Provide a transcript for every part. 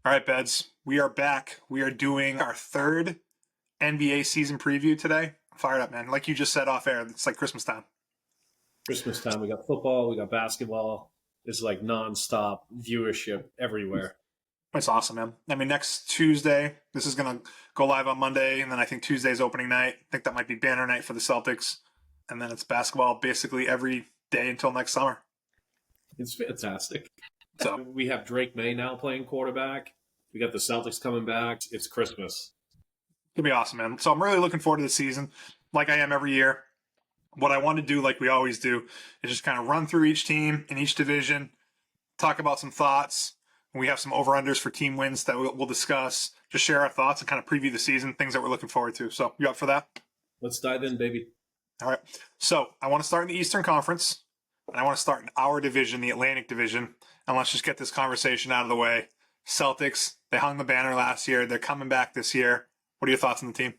All right, Beds, we are back. We are doing our third NBA season preview today. Fired up, man. Like you just said off air, it's like Christmas time. Christmas time. We got football. We got basketball. It's like nonstop viewership everywhere. It's awesome, man. I mean, next Tuesday, this is going to go live on Monday, and then I think Tuesday's opening night. I think that might be banner night for the Celtics. And then it's basketball basically every day until next summer. It's fantastic. So we have Drake May now playing quarterback. We got the Celtics coming back. It's Christmas. It'll be awesome, man. So I'm really looking forward to the season, like I am every year. What I want to do, like we always do, is just kind of run through each team in each division, talk about some thoughts. We have some over-unders for team wins that we'll discuss, just share our thoughts and kind of preview the season, things that we're looking forward to. So you up for that? Let's dive in, baby. All right. So I want to start in the Eastern Conference, and I want to start in our division, the Atlantic Division, and let's just get this conversation out of the way. Celtics, they hung the banner last year. They're coming back this year. What are your thoughts on the team?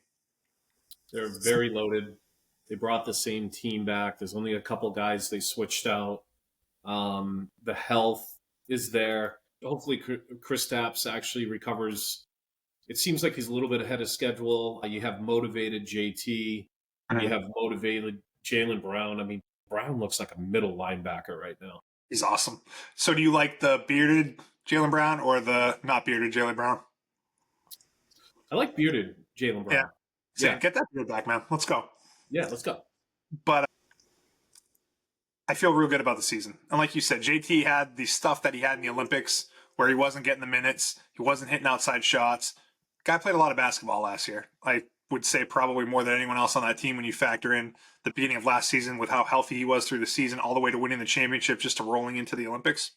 They're very loaded. They brought the same team back. There's only a couple guys they switched out. The health is there. Hopefully Kristaps actually recovers. It seems like he's a little bit ahead of schedule. You have motivated JT. You have motivated Jaylen Brown. I mean, Brown looks like a middle linebacker right now. He's awesome. So do you like the bearded Jaylen Brown or the not bearded Jaylen Brown? I like bearded Jaylen Brown. Yeah. Get that beard back, man. Let's go. Yeah, let's go. But I feel real good about the season. And like you said, JT had the stuff that he had in the Olympics where he wasn't getting the minutes. He wasn't hitting outside shots. Guy played a lot of basketball last year. I would say probably more than anyone else on that team when you factor in the beginning of last season with how healthy he was through the season all the way to winning the championship just to rolling into the Olympics.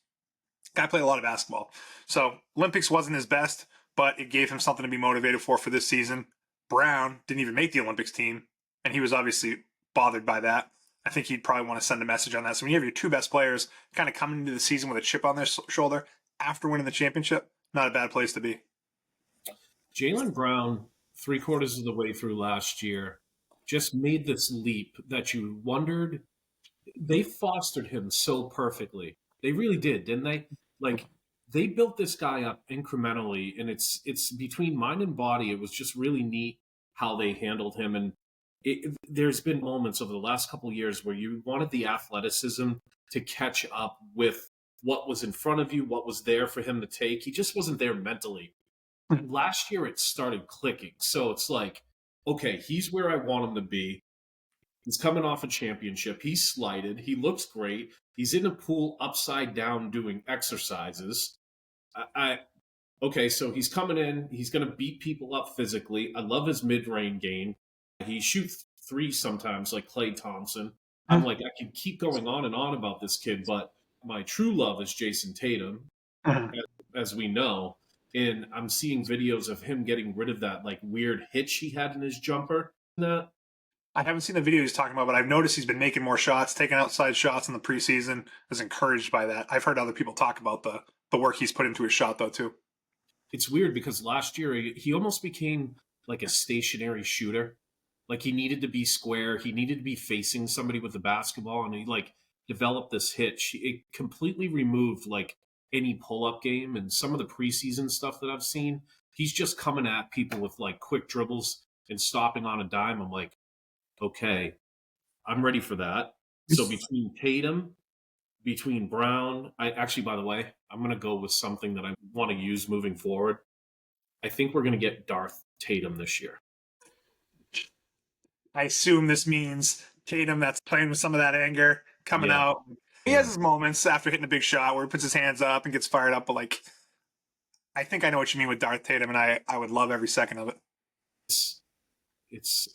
Guy played a lot of basketball. So Olympics wasn't his best, but it gave him something to be motivated for this season. Brown didn't even make the Olympics team, and he was obviously bothered by that. I think he'd probably want to send a message on that. So when you have your two best players kind of coming into the season with a chip on their shoulder after winning the championship, not a bad place to be. Jaylen Brown, 3/4 of the way through last year, just made this leap that you wondered. They fostered him so perfectly. They really did, didn't they? Like, they built this guy up incrementally, and it's between mind and body. It was just really neat how they handled him. And there's been moments over the last couple of years where you wanted the athleticism to catch up with what was in front of you, what was there for him to take. He just wasn't there mentally. Last year, it started clicking. So it's like, okay, he's where I want him to be. He's coming off a championship. He's slighted. He looks great. He's in a pool upside down doing exercises. Okay, so he's coming in. He's going to beat people up physically. I love his mid-range game. He shoots three sometimes like Klay Thompson. I'm like, I can keep going on and on about this kid, but my true love is Jason Tatum, as we know. And I'm seeing videos of him getting rid of that like weird hitch he had in his jumper. I haven't seen the video he's talking about, but I've noticed he's been making more shots, taking outside shots in the preseason. I was encouraged by that. I've heard other people talk about the work he's put into his shot, though, too. It's weird because last year he almost became like a stationary shooter. Like he needed to be square. He needed to be facing somebody with the basketball, and he like developed this hitch. It completely removed like any pull-up game, and some of the preseason stuff that I've seen, he's just coming at people with like quick dribbles and stopping on a dime. I'm like, okay, I'm ready for that. So between Tatum, between Brown, by the way, I'm going to go with something that I want to use moving forward. I think we're going to get Darth Tatum this year. I assume this means Tatum that's playing with some of that anger coming out. He has his moments after hitting a big shot where he puts his hands up and gets fired up, but like, I think I know what you mean with Darth Tatum, and I would love every second of it. It's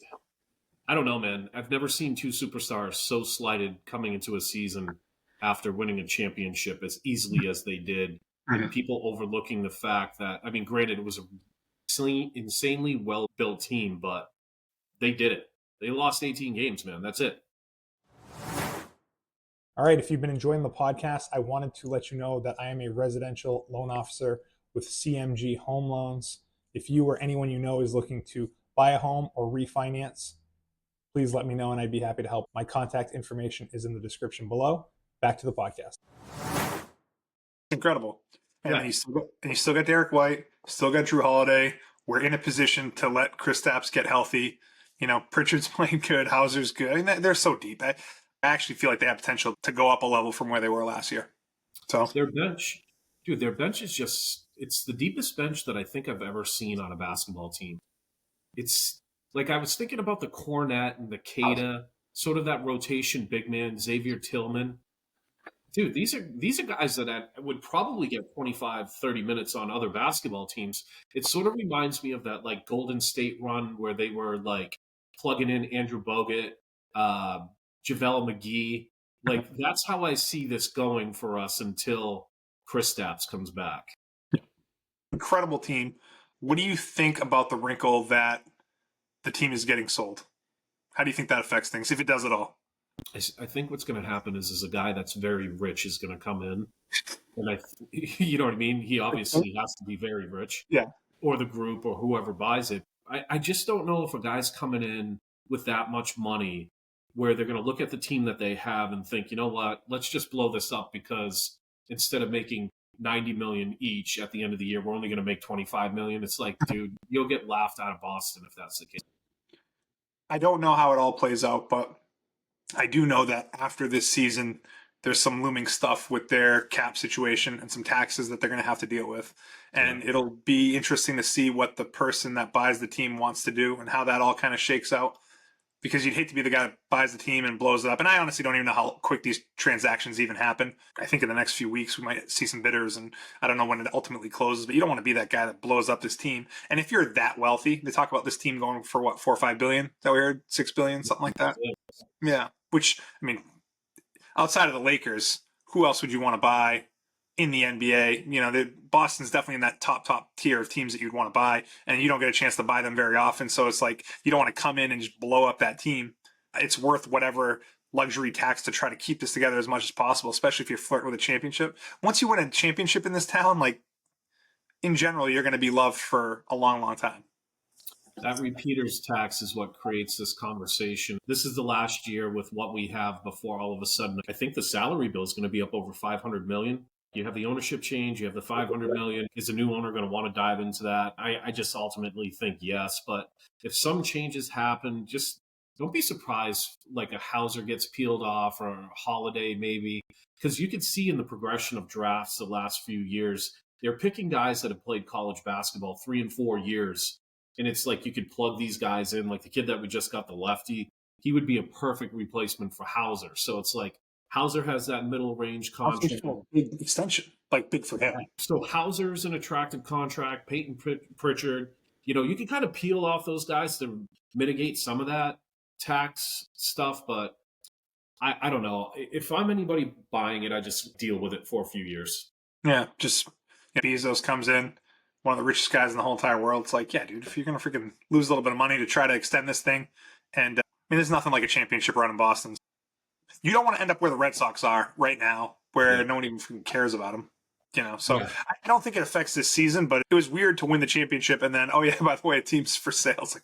I don't know, man. I've never seen two superstars so slighted coming into a season after winning a championship as easily as they did. And people overlooking the fact that, I mean, granted, it was a insanely well-built team, but they did it. They lost 18 games, man. That's it. All right, if you've been enjoying the podcast, I wanted to let you know that I am a residential loan officer with CMG Home Loans. If you or anyone you know is looking to buy a home or refinance, please let me know and I'd be happy to help. My contact information is in the description below. Back to the podcast. Incredible. And Yeah. then you still got Derek White, still got Drew Holiday. We're in a position to let Kristaps get healthy. Pritchard's playing good, Hauser's good. I mean, they're so deep. I actually feel like they have potential to go up a level from where they were last year. So Their bench, dude, their bench is it's the deepest bench that I think I've ever seen on a basketball team. It's like I was thinking about the Cornet and the Cada, sort of that rotation big man, Xavier Tillman. Dude, these are guys that would probably get 25, 30 minutes on other basketball teams. It sort of reminds me of that like Golden State run where they were like plugging in Andrew Bogut, uh, JaVale McGee. Like that's how I see this going for us until Kristaps comes back. incredible team. What do you think about the wrinkle that the team is getting sold? How do you think that affects things, if it does at all? I think what's going to happen is a guy that's very rich is going to come in, and you know what I mean. He obviously has to be very rich, Yeah. or the group or whoever buys it. I just don't know if a guy's coming in with that much money where they're going to look at the team that they have and think, you know what, let's just blow this up because instead of making 90 million each at the end of the year, we're only going to make 25 million. It's like, dude, you'll get laughed out of Boston if that's the case. I don't know how it all plays out, but I do know that after this season, there's some looming stuff with their cap situation and some taxes that they're going to have to deal with. And it'll be interesting to see what the person that buys the team wants to do and how that all kind of shakes out. Because you'd hate to be the guy that buys the team and blows it up. And I honestly don't even know how quick these transactions even happen. I think in the next few weeks we might see some bidders, and I don't know when it ultimately closes, but you don't want to be that guy that blows up this team. And if you're that wealthy, they talk about this team going for what, 4 or 5 billion? Is that we heard? 6 billion, something like that. Yeah. Which, I mean, outside of the Lakers, who else would you want to buy in the NBA? Boston's definitely in that top tier of teams that you'd want to buy, and you don't get a chance to buy them very often. So it's like you don't want to come in and just blow up that team. It's worth whatever luxury tax to try to keep this together as much as possible, especially if you're flirting with a championship. Once you win a championship in this town, like in general, you're going to be loved for a long, long time. That repeaters tax is what creates this conversation. This is the last year with what we have before all of a sudden. I think the salary bill is going to be up over 500 million. You have the ownership change, you have the 500 million. Is the new owner going to want to dive into that? I just ultimately think yes. But if some changes happen, just don't be surprised like a Hauser gets peeled off or a Holiday maybe. Because you can see in the progression of drafts the last few years, they're picking guys that have played college basketball 3 and 4 years. And it's like you could plug these guys in, like the kid that we just got, the lefty, he would be a perfect replacement for Hauser. So it's like Hauser has that middle range contract. Big extension, like big for him. So Hauser's an attractive contract, Peyton Pritchard. You can kind of peel off those guys to mitigate some of that tax stuff, but I don't know. If I'm anybody buying it, I just deal with it for a few years. Yeah, just Bezos comes in, one of the richest guys in the whole entire world. It's like, yeah, dude, if you're going to freaking lose a little bit of money to try to extend this thing, and there's nothing like a championship run in Boston. You don't want to end up where the Red Sox are right now, where no one even freaking cares about them. So I don't think it affects this season, but it was weird to win the championship and then, oh yeah, by the way, a team's for sale. It's like,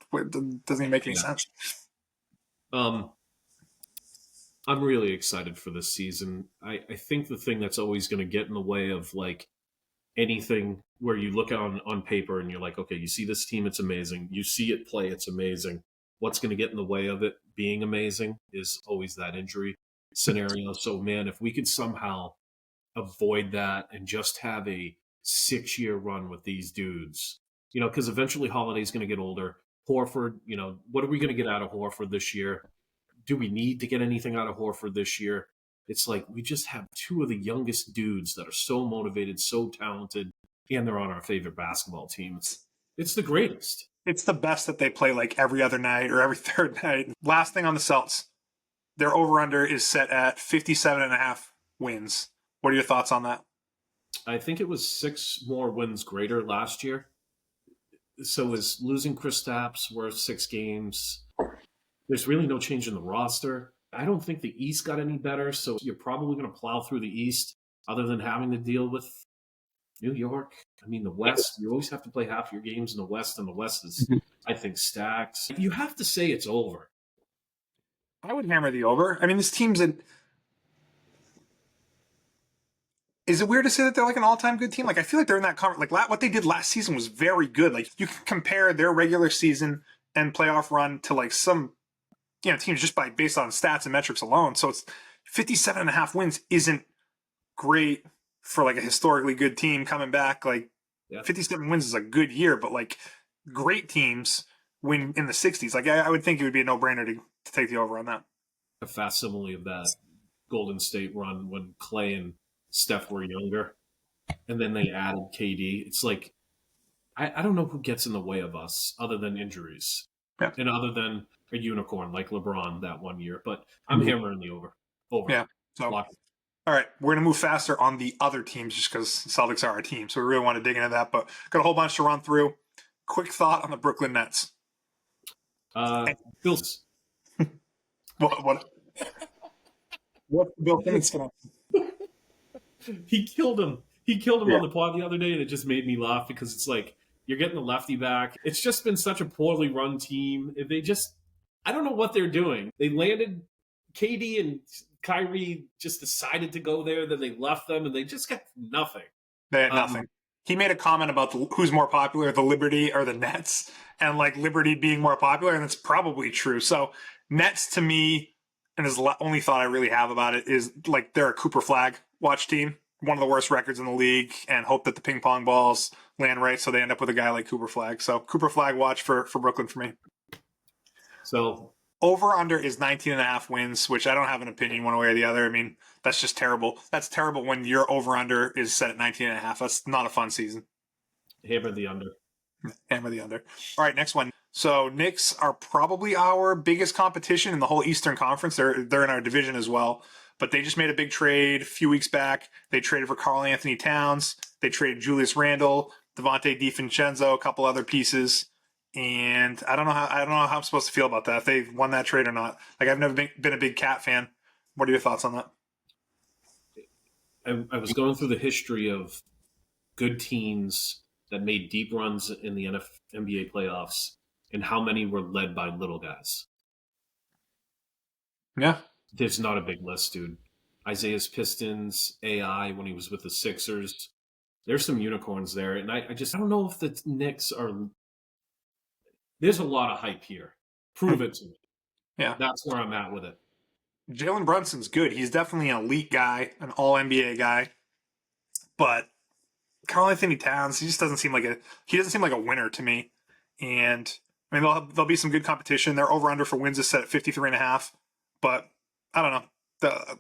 what? It doesn't even make any sense. I'm really excited for this season. I think the thing that's always going to get in the way of like anything where you look on paper and you're like, okay, you see this team, it's amazing. You see it play, it's amazing. What's going to get in the way of it being amazing is always that injury scenario. So, man, if we could somehow avoid that and just have a 6-year run with these dudes, because eventually Holiday's going to get older. Horford, what are we going to get out of Horford this year? Do we need to get anything out of Horford this year? It's like we just have 2 of the youngest dudes that are so motivated, so talented, and they're on our favorite basketball team. It's the greatest. It's the best that they play like every other night or every third night. Last thing on the Celts, their over-under is set at 57.5 wins. What are your thoughts on that? I think it was 6 more wins greater last year. So is losing Kristaps worth 6 games? There's really no change in the roster. I don't think the East got any better, so you're probably going to plow through the East other than having to deal with New York. I mean, the West, you always have to play half your games in the West, and the West is, I think, stacked. You have to say it's over. I would hammer the over. I mean, this team's in... Is it weird to say that they're like an all-time good team? Like, I feel like they're in that conference. Like, what they did last season was very good. Like, you can compare their regular season and playoff run to like some, teams just based on stats and metrics alone. So it's 57.5 wins isn't great for like a historically good team coming back. Like, 57 wins is a good year, but like great teams win in the 60s. Like, I would think it would be a no-brainer to take the over on that. A facsimile of that Golden State run when Clay and Steph were younger, and then they added KD. It's like, I don't know who gets in the way of us other than injuries and other than a unicorn like LeBron that one year. But I'm hammering the over. Yeah. So, all right, we're going to move faster on the other teams just because Celtics are our team. So we really want to dig into that, but got a whole bunch to run through. Quick thought on the Brooklyn Nets. Bills. What Bill Simmons going to He killed him. He killed him on the pod the other day, and it just made me laugh because it's like, you're getting the lefty back. It's just been such a poorly run team. I don't know what they're doing. They landed KD and Kyrie just decided to go there. Then they left them, and they just got nothing. They had nothing. He made a comment about who's more popular, the Liberty or the Nets, and like Liberty being more popular, and it's probably true. So Nets to me, and his only thought I really have about it is like they're a Cooper Flagg watch team, one of the worst records in the league, and hope that the ping pong balls land right so they end up with a guy like Cooper Flagg. So Cooper Flagg watch for Brooklyn for me. So over-under is 19.5 wins, which I don't have an opinion one way or the other. I mean, that's just terrible. That's terrible when your over-under is set at 19.5. That's not a fun season. Hammer the under. Hammer the under. All right, next one. So Knicks are probably our biggest competition in the whole Eastern Conference. They're in our division as well. But they just made a big trade a few weeks back. They traded for Karl Anthony Towns. They traded Julius Randle, Devontae DiVincenzo, a couple other pieces. And I don't know how I'm supposed to feel about that, if they won that trade or not. Like, I've never been a big Cat fan. What are your thoughts on that? I was going through the history of good teams that made deep runs in the NBA playoffs and how many were led by little guys. Yeah. There's not a big list, dude. Isaiah's Pistons, AI when he was with the Sixers. There's some unicorns there. And I don't know if the Knicks are... There's a lot of hype here. Prove it to me. Yeah. That's where I'm at with it. Jalen Brunson's good. He's definitely an elite guy, an all-NBA guy. But Karl Anthony Towns, he doesn't seem like a winner to me. And I mean, there'll be some good competition. Their over-under for wins is set at 53.5. But I don't know.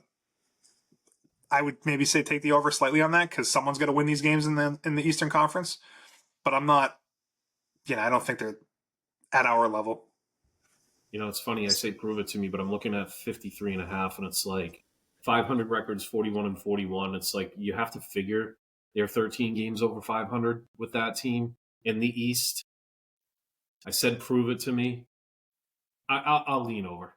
I would maybe say take the over slightly on that because someone's got to win these games in the Eastern Conference. But I'm not. I don't think they're at our level. It's funny. I say prove it to me, but I'm looking at 53.5, and it's like 500 records, 41-41. It's like you have to figure they're 13 games over 500 with that team in the East. I said prove it to me. I'll lean over.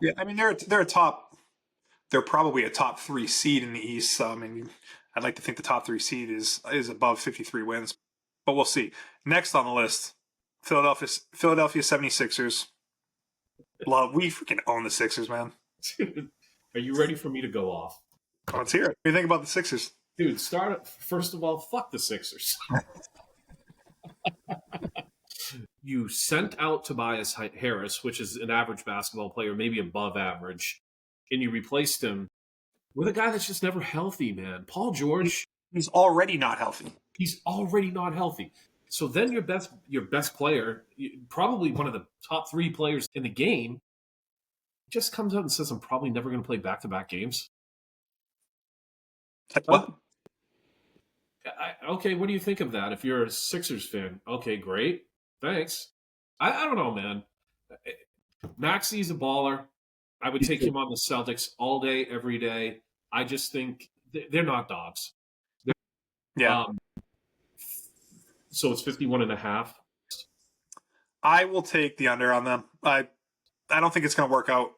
Yeah, I mean they're probably a top 3 seed in the East. So I mean, I'd like to think the top 3 seed is above 53 wins, but we'll see. Next on the list, Philadelphia 76ers. We freaking own the Sixers, man. Are you ready for me to go off? Let's hear it. What do you think about the Sixers? Dude, first of all, fuck the Sixers. You sent out Tobias Harris, which is an average basketball player, maybe above average, and you replaced him with a guy that's just never healthy, man. Paul George. He's already not healthy. So then your best player, probably one of the top 3 players in the game, just comes out and says, I'm probably never going to play back-to-back games. What? Okay, what do you think of that? If you're a Sixers fan, okay, great. Thanks. I don't know, man. Maxi's a baller. I would take him on the Celtics all day, every day. I just think they're not dogs. Yeah. So it's 51.5. I will take the under on them. I don't think it's going to work out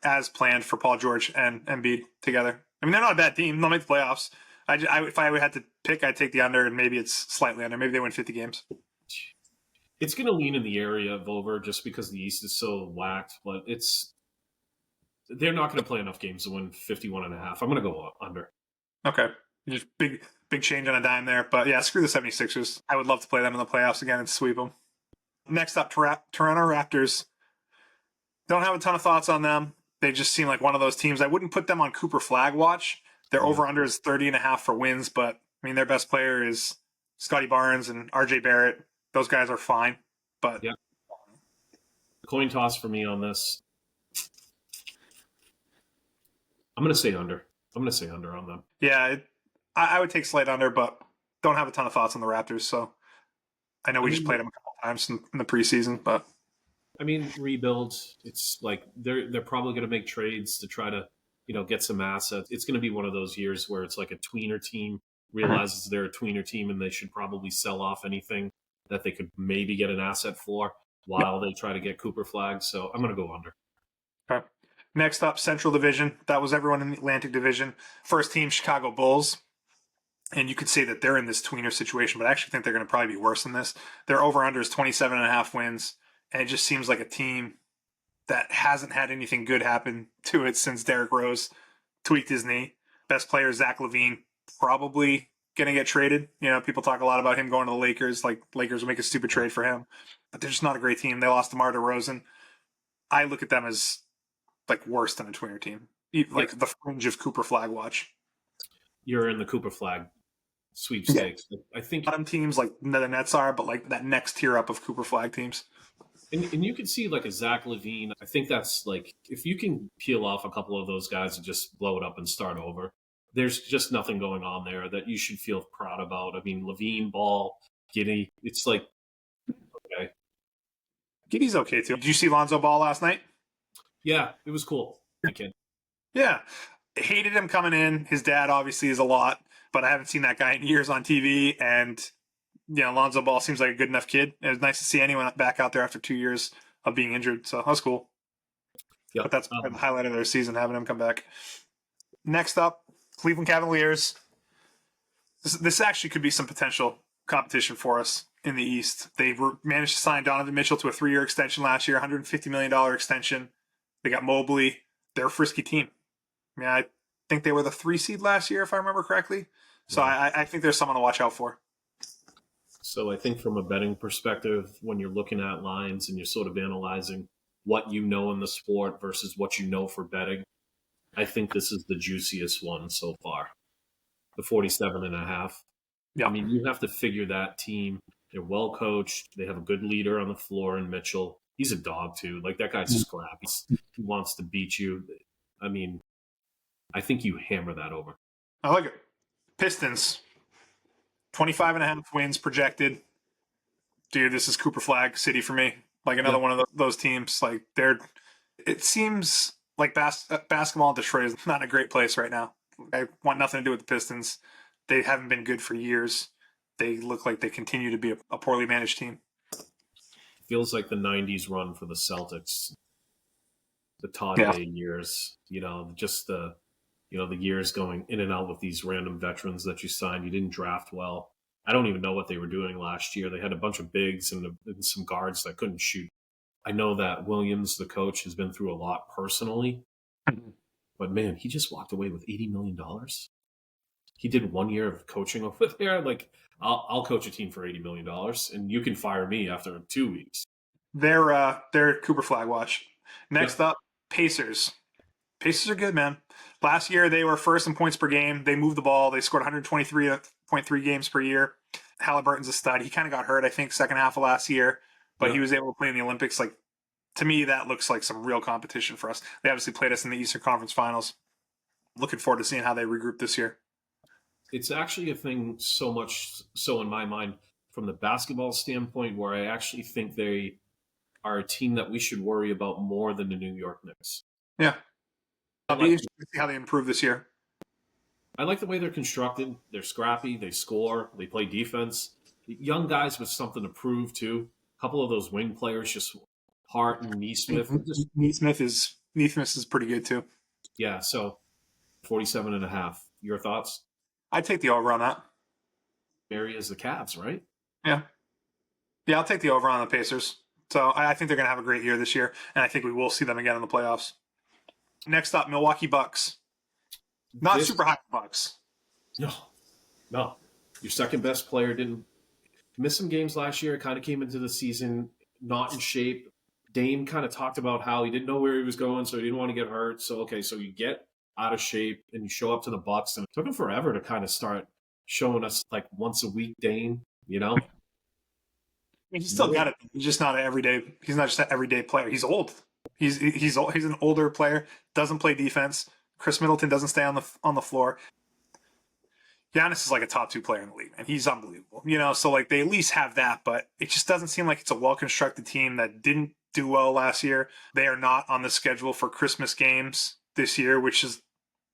as planned for Paul George and Embiid together. I mean, they're not a bad team. They'll make the playoffs. If I had to pick, I'd take the under, and maybe it's slightly under. Maybe they win 50 games. It's going to lean in the area of over just because the East is so whacked, but they're not going to play enough games to win 51.5. I'm going to go under. Okay. Just big change on a dime there. But yeah, screw the 76ers. I would love to play them in the playoffs again and sweep them. Next up, Toronto Raptors. Don't have a ton of thoughts on them. They just seem like one of those teams. I wouldn't put them on Cooper Flagg watch. Their over-under is 30.5 for wins, but I mean, their best player is Scotty Barnes and RJ Barrett. Those guys are fine, but yeah. Coin toss for me on this. I'm going to say under. I'm going to say under on them. Yeah, I would take slight under, but don't have a ton of thoughts on the Raptors. So I know we just played them a couple times in the preseason, but I mean, rebuild. It's like they're probably going to make trades to try to get some assets. It's going to be one of those years where it's like a tweener team realizes they're a tweener team and they should probably sell off anything that they could maybe get an asset for while they try to get Cooper Flagg. So I'm going to go under. Okay. Next up, Central Division. That was everyone in the Atlantic Division. First team, Chicago Bulls. And you could say that they're in this tweener situation, but I actually think they're going to probably be worse than this. Their over-under is 27.5 wins, and it just seems like a team that hasn't had anything good happen to it since Derrick Rose tweaked his knee. Best player, Zach LaVine, probably going to get traded. People talk a lot about him going to the Lakers, like Lakers will make a stupid trade for him. But they're just not a great team. They lost DeMar DeRozan. I look at them as like worse than a tweener team, like the fringe of Cooper Flagg watch. You're in the Cooper Flagg sweepstakes. Yeah. I think bottom teams like the Nets are, but like that next tier up of Cooper Flagg teams. And you can see like a Zach LaVine. I think that's like if you can peel off a couple of those guys and just blow it up and start over, there's just nothing going on there that you should feel proud about. I mean, LaVine, Ball, Giddey, it's like okay. Giddey's okay too. Did you see Lonzo Ball last night? Yeah, it was cool. Yeah. Hated him coming in. His dad obviously is a lot, but I haven't seen that guy in years on TV. And, Lonzo Ball seems like a good enough kid. It was nice to see anyone back out there after 2 years of being injured. So that was cool. Yep. But that's the highlight of their season, having him come back. Next up, Cleveland Cavaliers. This actually could be some potential competition for us in the East. They managed to sign Donovan Mitchell to a 3-year extension last year, $150 million extension. They got Mobley. They're a frisky team. I mean, I think they were the 3 seed last year, if I remember correctly. So I think there's someone to watch out for. So I think from a betting perspective, when you're looking at lines and you're sort of analyzing what you know in the sport versus what you know for betting, I think this is the juiciest one so far. The 47.5. Yeah. I mean, you have to figure that team. They're well coached. They have a good leader on the floor in Mitchell. He's a dog too. Like that guy's scrappy. He wants to beat you. I mean, I think you hammer that over. I like it. Pistons, 25.5 wins projected. Dude, this is Cooper Flagg City for me. Like another one of those teams. Like it seems like basketball in Detroit is not a great place right now. I want nothing to do with the Pistons. They haven't been good for years. They look like they continue to be a poorly managed team. Feels like the 90s run for the Celtics. The Todd Day years, just the years going in and out with these random veterans that you signed. You didn't draft well. I don't even know what they were doing last year. They had a bunch of bigs and some guards that couldn't shoot. I know that Williams, the coach, has been through a lot personally, but man, he just walked away with $80 million. He did 1 year of coaching over there. Like, I'll coach a team for $80 million, and you can fire me after 2 weeks. They're Cooper Flagg watch. Next up, Pacers. Pacers are good, man. Last year, they were first in points per game. They moved the ball. They scored 123.3 games per year. Halliburton's a stud. He kind of got hurt, I think, second half of last year, but he was able to play in the Olympics. Like, to me, that looks like some real competition for us. They obviously played us in the Eastern Conference Finals. Looking forward to seeing how they regroup this year. It's actually a thing so much so in my mind from the basketball standpoint where I actually think they are a team that we should worry about more than the New York Knicks. Yeah. It'll be interesting to see how they improve this year. I like the way they're constructed. They're scrappy. They score. They play defense. Young guys with something to prove, too. A couple of those wing players, just Hart and Neesmith. Neesmith is pretty good, too. Yeah, so 47.5. Your thoughts? I'd take the over on that. Area is the Cavs, right? Yeah. Yeah, I'll take the over on the Pacers. So I think they're going to have a great year this year, and I think we will see them again in the playoffs. Next up, Milwaukee Bucks. Not super high Bucks. No, No, your second best player didn't miss some games last year. Kind of came into the season not in shape. Dame kind of talked about how he didn't know where he was going, so he didn't want to get hurt. So, okay, so you get out of shape and you show up to the Bucks, and it took him forever to kind of start showing us like once a week Dame, you know? I mean, he's still got it. He's just not an everyday. He's not just an everyday player. He's old. He's old. He's an older player. Doesn't play defense. Chris Middleton doesn't stay on the floor. Giannis is like a top 2 player in the league, and he's unbelievable. You know, so like they at least have that, but it just doesn't seem like it's a well constructed team that didn't do well last year. They are not on the schedule for Christmas games this year, which is,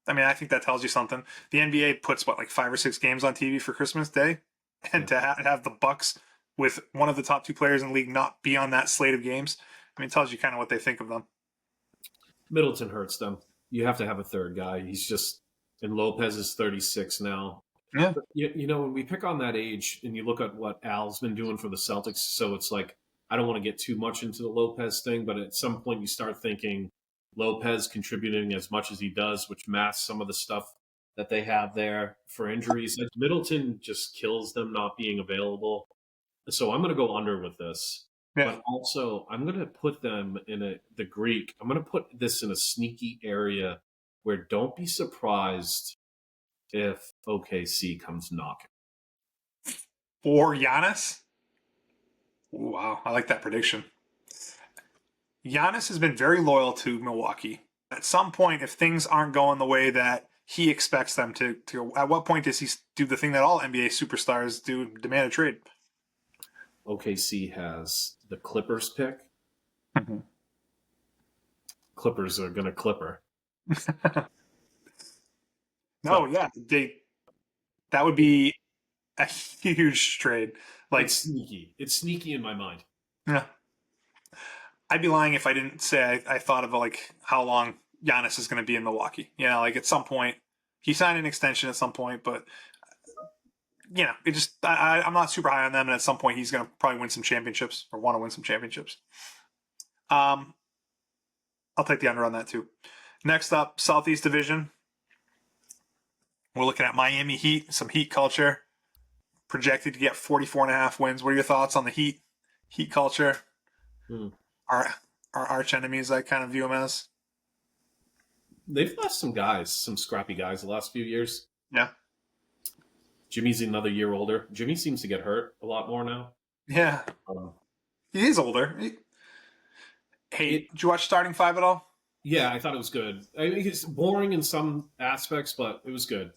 I mean, I think that tells you something. The NBA puts like 5 or 6 games on TV for Christmas Day, and to have the Bucks with one of the top 2 players in the league not be on that slate of games, I mean, it tells you kind of what they think of them. Middleton hurts them. You have to have a third guy. He's just, and Lopez is 36 now. Yeah. But, you know, when we pick on that age and you look at what Al's been doing for the Celtics, so it's like, I don't want to get too much into the Lopez thing, but at some point you start thinking Lopez contributing as much as he does, which masks some of the stuff that they have there for injuries. Like Middleton just kills them not being available. So I'm going to go under with this. Yeah. But also, I'm going to put them in the Greek. I'm going to put this in a sneaky area where don't be surprised if OKC comes knocking. Or Giannis? Ooh, wow, I like that prediction. Giannis has been very loyal to Milwaukee. At some point, if things aren't going the way that he expects them to at what point does he do the thing that all NBA superstars do, demand a trade? OKC has the Clippers pick. Mm-hmm. Clippers are going to Clipper. No, yeah, that would be a huge trade. Like It's sneaky in my mind. Yeah, I'd be lying if I didn't say I thought of like how long Giannis is going to be in Milwaukee. You know, like at some point he signed an extension at some point, but you know, it just I'm not super high on them, and at some point he's going to probably win some championships or want to win some championships. I'll take the under on that too. Next up, Southeast Division. We're looking at Miami Heat, some Heat culture. Projected to get 44.5 wins. What are your thoughts on the Heat culture? Our arch enemies, I kind of view them as. They've lost some scrappy guys the last few years. Yeah. Jimmy's another year older. Jimmy seems to get hurt a lot more now. Yeah. He is older. Did you watch Starting Five at all? Yeah, I thought it was good. I mean, it's boring in some aspects, but it was good.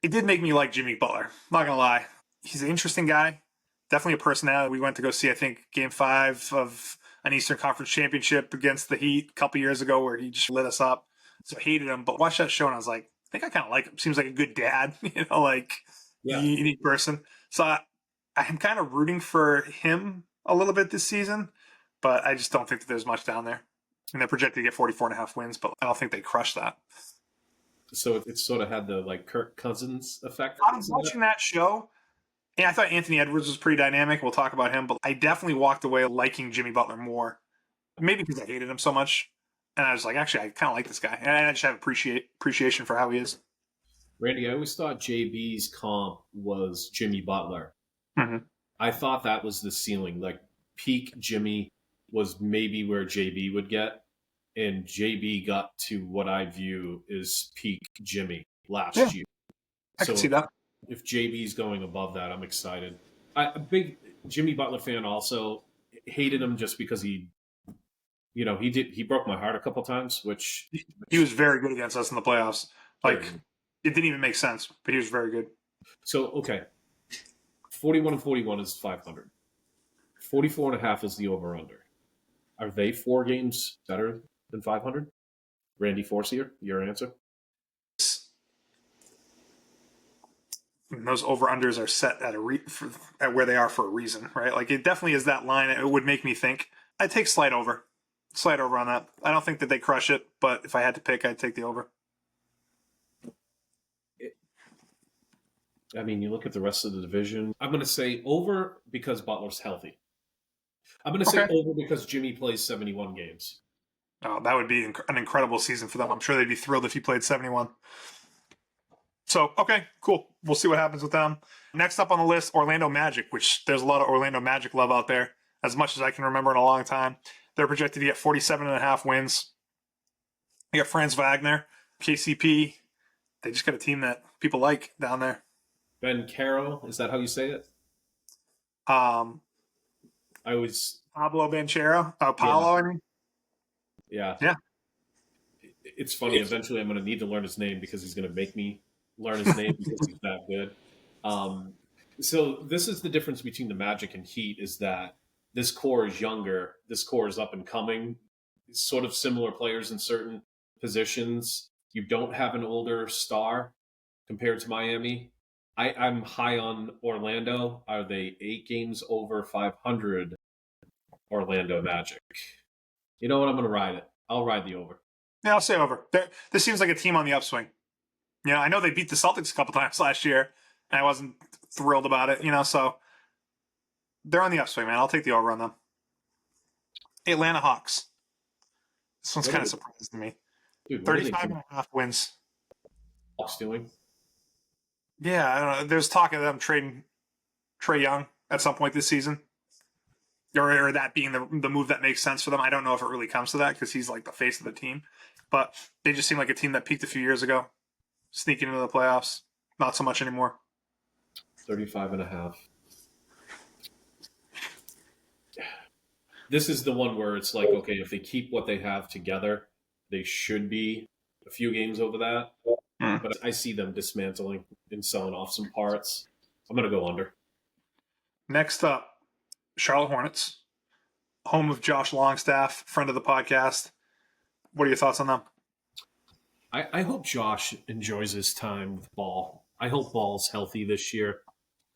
It did make me like Jimmy Butler. Not going to lie. He's an interesting guy. Definitely a personality. We went to go see, I think, Game 5 of an Eastern Conference Championship against the Heat a couple years ago where he just lit us up. So I hated him. But watched that show and I was like, I think I kind of like him. Seems like a good dad, you know, like unique person. So I'm kind of rooting for him a little bit this season, but I just don't think that there's much down there. And they're projected to get 44.5 wins, but I don't think they crush that. So it sort of had the like Kirk Cousins effect. I was watching that show, and I thought Anthony Edwards was pretty dynamic. We'll talk about him, but I definitely walked away liking Jimmy Butler more. Maybe because I hated him so much, and I was like, actually, I kind of like this guy, and I just have appreciation for how he is. Randy, I always thought JB's comp was Jimmy Butler. Mm-hmm. I thought that was the ceiling. Like peak Jimmy was maybe where JB would get. And JB got to what I view is peak Jimmy last year. I can see that. If JB's going above that, I'm excited. A big Jimmy Butler fan also. Hated him just because he broke my heart a couple times, which he was very good against us in the playoffs. Like it didn't even make sense, but he was very good. So, okay. 41-41 is 500. 44.5 is the over-under. Are they 4 games better than 500? Randy Forcier, your answer? Those over-unders are set at where they are for a reason, right? Like it definitely is that line. It would make me think. I'd take slight over on that. I don't think that they crush it, but if I had to pick, I'd take the over. I mean, you look at the rest of the division. I'm going to say over because Butler's healthy. I'm going to say over because Jimmy plays 71 games. Oh, that would be an incredible season for them. I'm sure they'd be thrilled if he played 71. So, okay, cool. We'll see what happens with them. Next up on the list, Orlando Magic, which there's a lot of Orlando Magic love out there, as much as I can remember in a long time. They're projected to get 47.5 wins. They got Franz Wagner, KCP. They just got a team that people like down there. Ben Caro, is that how you say it? Um, I always Pablo Banchero. Paolo, I mean. Yeah. Yeah. It's funny. Eventually, I'm going to need to learn his name because he's going to make me learn his name because he's that good. So this is the difference between the Magic and Heat is that this core is younger. This core is up and coming. Sort of similar players in certain positions. You don't have an older star compared to Miami. I'm high on Orlando. Are they 8 games over 500? Orlando Magic. You know what? I'm going to ride it. I'll ride the over. Yeah, I'll say over. This seems like a team on the upswing. I know they beat the Celtics a couple times last year, and I wasn't thrilled about it, so they're on the upswing, man. I'll take the over on them. Atlanta Hawks. This one's kind of surprising to me. Dude, 35.5 wins. Hawks doing? Yeah, I don't know. There's talk of them trading Trae Young at some point this season. Or that being the move that makes sense for them. I don't know if it really comes to that because he's like the face of the team. But they just seem like a team that peaked a few years ago, sneaking into the playoffs. Not so much anymore. 35.5. This is the one where it's like, okay, if they keep what they have together, they should be a few games over that. But I see them dismantling and selling off some parts. I'm going to go under. Next up, Charlotte Hornets, home of Josh Longstaff, friend of the podcast. What are your thoughts on them? I hope Josh enjoys his time with Ball. I hope Ball's healthy this year.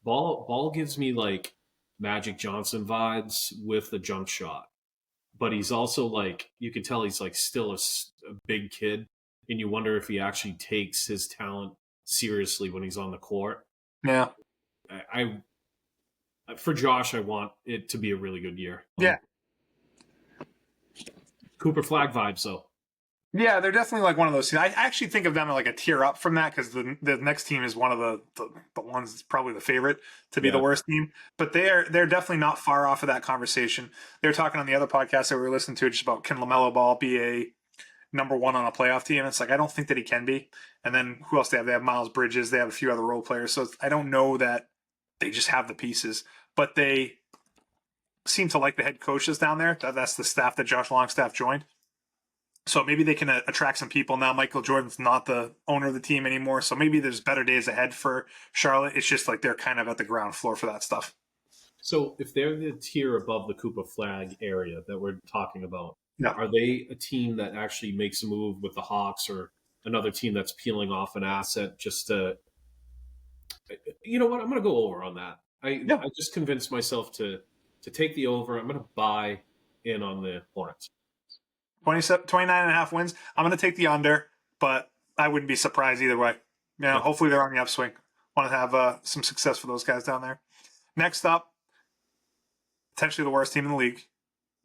Ball gives me like Magic Johnson vibes with the jump shot. But he's also like, you can tell he's like still a big kid. And you wonder if he actually takes his talent seriously when he's on the court. Yeah. For Josh, I want it to be a really good year. Yeah. Cooper Flagg vibes, though. Yeah, they're definitely like one of those teams. I actually think of them as like a tier up from that because the next team is one of the ones that's probably the favorite to be the worst team. But they're definitely not far off of that conversation. They were talking on the other podcast that we were listening to just about can LaMelo Ball be a number one on a playoff team? It's like I don't think that he can be. And then who else they have? They have Miles Bridges. They have a few other role players. So I don't know that they just have the pieces. But they seem to like the head coaches down there. That's the staff that Josh Longstaff joined. So maybe they can attract some people. Now Michael Jordan's not the owner of the team anymore. So maybe there's better days ahead for Charlotte. It's just like they're kind of at the ground floor for that stuff. So if they're the tier above the Cooper Flagg area that we're talking about, yeah. Are they a team that actually makes a move with the Hawks or another team that's peeling off an asset just to – you know what? I'm going to go over on that. I just convinced myself to take the over. I'm going to buy in on the Hornets. 29.5 wins. I'm going to take the under, but I wouldn't be surprised either way. Hopefully they're on the upswing. Want to have some success for those guys down there. Next up, potentially the worst team in the league,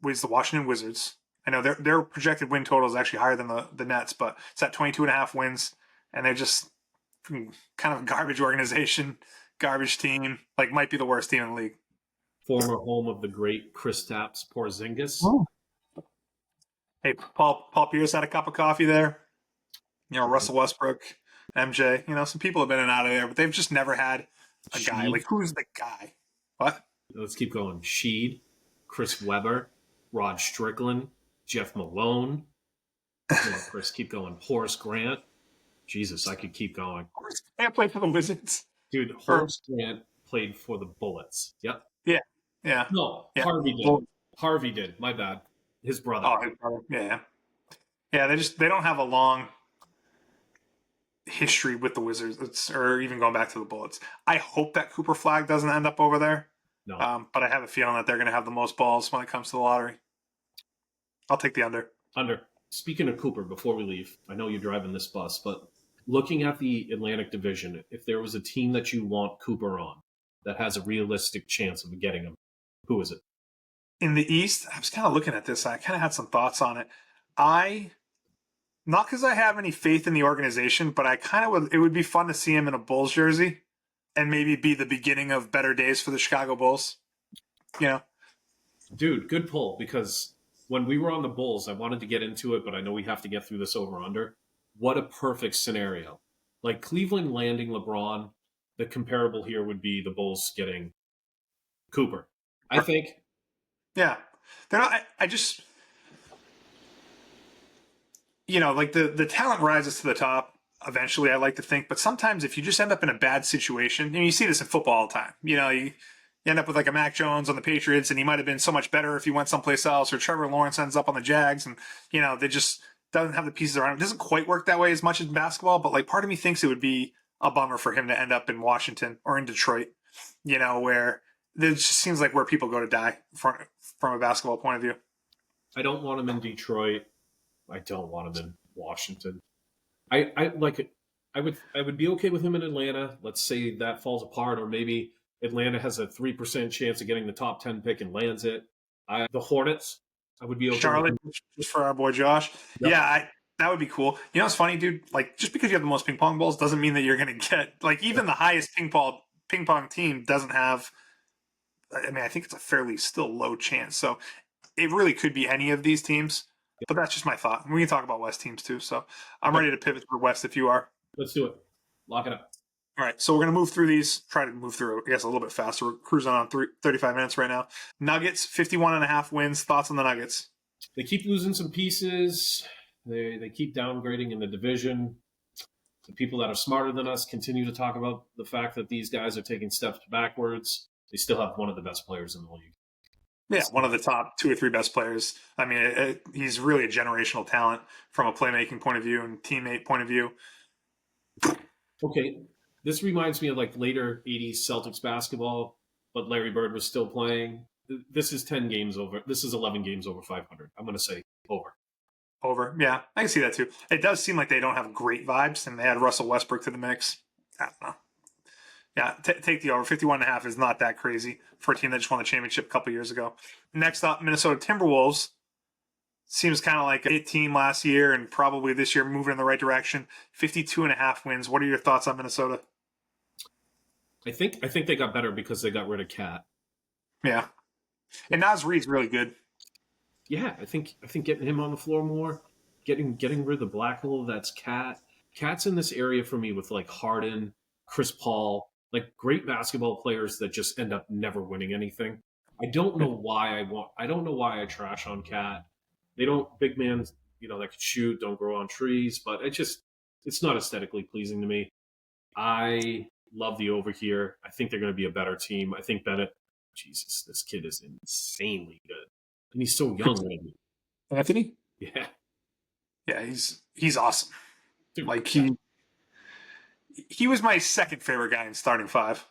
is the Washington Wizards. I know their projected win total is actually higher than the Nets, but it's at 22.5 wins, and they're just kind of a garbage organization, garbage team. Like might be the worst team in the league. Former home of the great Kristaps Porzingis. Oh. Hey, Paul Pierce had a cup of coffee there. Russell Westbrook, MJ. Some people have been in and out of there, but they've just never had a guy. Like, who's the guy? What? Let's keep going. Sheed, Chris Webber, Rod Strickland, Jeff Malone. Chris, keep going. Horace Grant. Jesus, I could keep going. Horace Grant played for the Wizards. Dude, Horace Grant played for the Bullets. Yep. Yeah. No, yeah. Harvey did. Harvey did. My bad. His brother. Oh, his brother. Yeah. Yeah, they don't have a long history with the Wizards, or even going back to the Bullets. I hope that Cooper Flagg doesn't end up over there. No. But I have a feeling that they're going to have the most balls when it comes to the lottery. I'll take the under. Under. Speaking of Cooper, before we leave, I know you're driving this bus, but looking at the Atlantic Division, if there was a team that you want Cooper on that has a realistic chance of getting him, who is it? In the East, I was kind of looking at this. I kind of had some thoughts on it. I Not because I have any faith in the organization, but I kind of would. It would be fun to see him in a Bulls jersey, and maybe be the beginning of better days for the Chicago Bulls. You know, Dude, good pull, because when we were on the Bulls, I wanted to get into it, but I know we have to get through this over under. What a perfect scenario. Like Cleveland landing LeBron, the comparable here would be the Bulls getting Cooper. I think. yeah, they're not. I just, like the talent rises to the top eventually. I like to think, but sometimes if you just end up in a bad situation, and you see this in football all the time. You end up with like a Mac Jones on the Patriots, and he might have been so much better if he went someplace else, or Trevor Lawrence ends up on the Jags, and they just doesn't have the pieces around him. It doesn't quite work that way as much in basketball, but like part of me thinks it would be a bummer for him to end up in Washington or in Detroit, where it just seems like where people go to die from a basketball point of view. I don't want him in Detroit. I don't want him in Washington. I like it. I would be okay with him in Atlanta. Let's say that falls apart, or maybe Atlanta has a 3% chance of getting the top 10 pick and lands it. The Hornets, I would be okay. Charlotte, just for our boy Josh. Yep. Yeah, that would be cool. It's funny, dude. Like, just because you have the most ping pong balls doesn't mean that you're going to get, like, even the highest ping pong team doesn't have. I mean, I think it's a fairly still low chance. So it really could be any of these teams. But that's just my thought. We can talk about West teams too. So I'm ready to pivot for West if you are. Let's do it. Lock it up. All right. So we're going to move through these, try to move through, I guess, a little bit faster. We're cruising on 35 minutes right now. Nuggets, 51.5 wins. Thoughts on the Nuggets? They keep losing some pieces. They keep downgrading in the division. The people that are smarter than us continue to talk about the fact that these guys are taking steps backwards. They still have one of the best players in the league. Yeah, one of the top 2 or 3 best players. I mean, he's really a generational talent from a playmaking point of view and teammate point of view. Okay, this reminds me of like later 80s Celtics basketball, but Larry Bird was still playing. This is 10 games over. This is 11 games over 500. I'm going to say over. Over. Yeah, I can see that too. It does seem like they don't have great vibes, and they had Russell Westbrook to the mix. I don't know. Yeah, take the over. 51.5 is not that crazy for a team that just won the championship a couple years ago. Next up, Minnesota Timberwolves. Seems kind of like a hit team last year and probably this year moving in the right direction. 52.5 wins. What are your thoughts on Minnesota? I think they got better because they got rid of Cat. Yeah. And Naz Reid's really good. Yeah, I think getting him on the floor more, getting rid of the black hole that's Cat. Cat's in this area for me with like Harden, Chris Paul, like great basketball players that just end up never winning anything. I don't know why I trash on Cat. They don't big man, that could shoot, don't grow on trees, but it's not aesthetically pleasing to me. I love the over here. I think they're going to be a better team. I think Bennett, Jesus, this kid is insanely good. And he's so young. Anthony? Yeah. Yeah, he's awesome. Dude, like he was my second favorite guy in starting 5.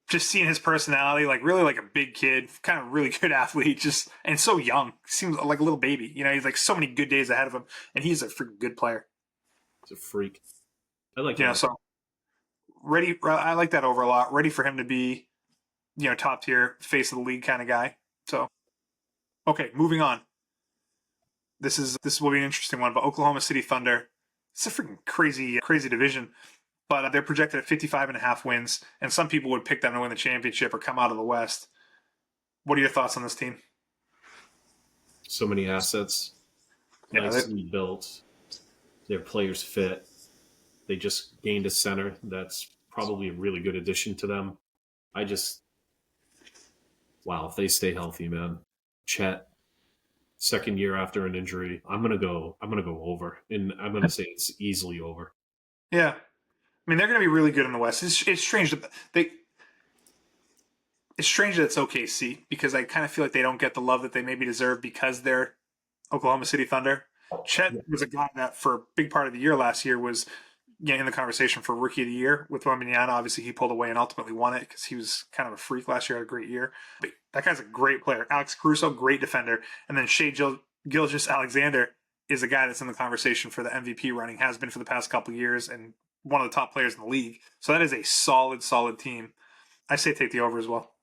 Just seeing his personality, like really like a big kid, kind of really good athlete, and so young. Seems like a little baby. He's like so many good days ahead of him, and he's a freaking good player. He's a freak. I like him. So ready. I like that over a lot. Ready for him to be, top tier, face of the league kind of guy. So, okay, moving on. This will be an interesting one, but Oklahoma City Thunder. It's a freaking crazy division. But they're projected at 55.5 wins, and some people would pick them to win the championship or come out of the West. What are your thoughts on this team? So many assets, nicely built. Their players fit. They just gained a center that's probably a really good addition to them. Wow, if they stay healthy, man. Chet, second year after an injury. I'm gonna go over, and I'm gonna say it's easily over. Yeah. I mean, they're going to be really good in the West. It's strange that it's strange that it's OKC because I kind of feel like they don't get the love that they maybe deserve because they're Oklahoma City Thunder. Chet was a guy that for a big part of the year last year was in the conversation for Rookie of the Year with Wembanyama. Obviously, he pulled away and ultimately won it because he was kind of a freak last year. Had a great year. But that guy's a great player. Alex Caruso, great defender. And then Shai Gilgeous-Alexander is a guy that's in the conversation for the MVP running, has been for the past couple of years, and one of the top players in the league. So that is a solid team. I say take the over as well.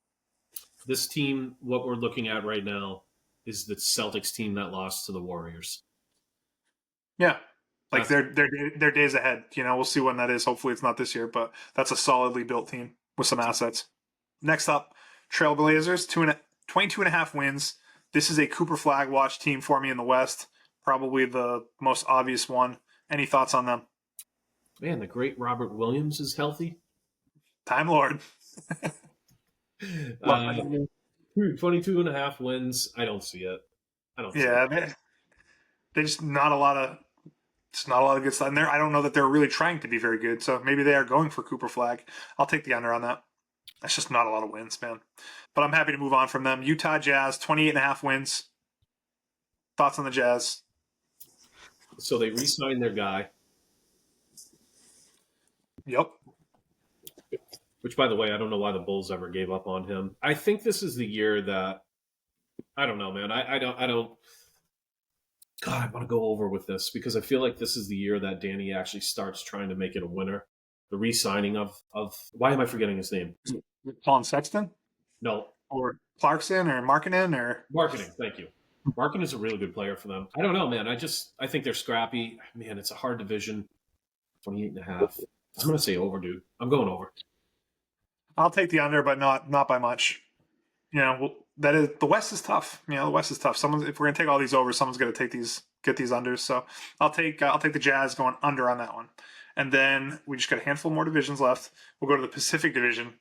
This team, what we're looking at right now, is the Celtics team that lost to the Warriors. Yeah. Like they're days ahead. We'll see when that is. Hopefully it's not this year, but that's a solidly built team with some assets. Next up, Trailblazers, 22.5 wins. This is a Cooper Flagg watch team for me in the West. Probably the most obvious one. Any thoughts on them? Man, the great Robert Williams is healthy. Time Lord. 22.5 wins. I don't see it. They just not a lot of good stuff in there. I don't know that they're really trying to be very good, so maybe they are going for Cooper Flagg. I'll take the under on that. That's just not a lot of wins, man. But I'm happy to move on from them. Utah Jazz, 28.5 wins. Thoughts on the Jazz? So they re-signed their guy. Yep. Which, by the way, I don't know why the Bulls ever gave up on him. I think this is the year that I don't know, man. I don't. God, I want to go over with this because I feel like this is the year that Danny actually starts trying to make it a winner. The re-signing of why am I forgetting his name? Colin Sexton? No. Or Clarkson or Markkanen or Marketing, thank you. Markkanen is a really good player for them. I don't know, man. I think they're scrappy. Man, it's a hard division. 28.5. I'm gonna say over, dude. I'm going over. I'll take the under, but not by much. That is the West is tough. The West is tough. If we're gonna take all these over, someone's gonna get these unders. So I'll take the Jazz going under on that one. And then we just got a handful more divisions left. We'll go to the Pacific Division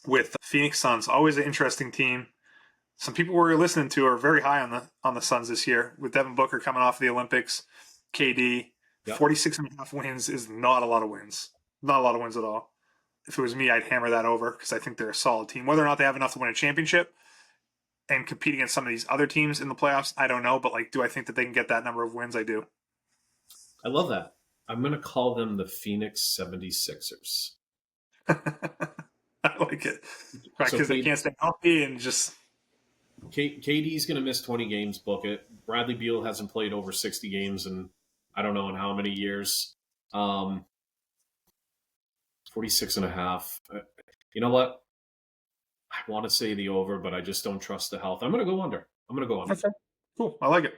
with the Phoenix Suns. Always an interesting team. Some people we're listening to are very high on the Suns this year with Devin Booker coming off the Olympics. KD, yep. 46.5 wins is not a lot of wins. Not a lot of wins at all. If it was me, I'd hammer that over because I think they're a solid team. Whether or not they have enough to win a championship and compete against some of these other teams in the playoffs, I don't know. But do I think that they can get that number of wins? I do. I love that. I'm going to call them the Phoenix 76ers. I like it. Because they can't stay healthy and just... KD's going to miss 20 games, book it. Bradley Beal hasn't played over 60 games in I don't know in how many years. 46.5. You know what? I want to say the over, but I just don't trust the health. I'm going to go under. Okay. Cool. I like it.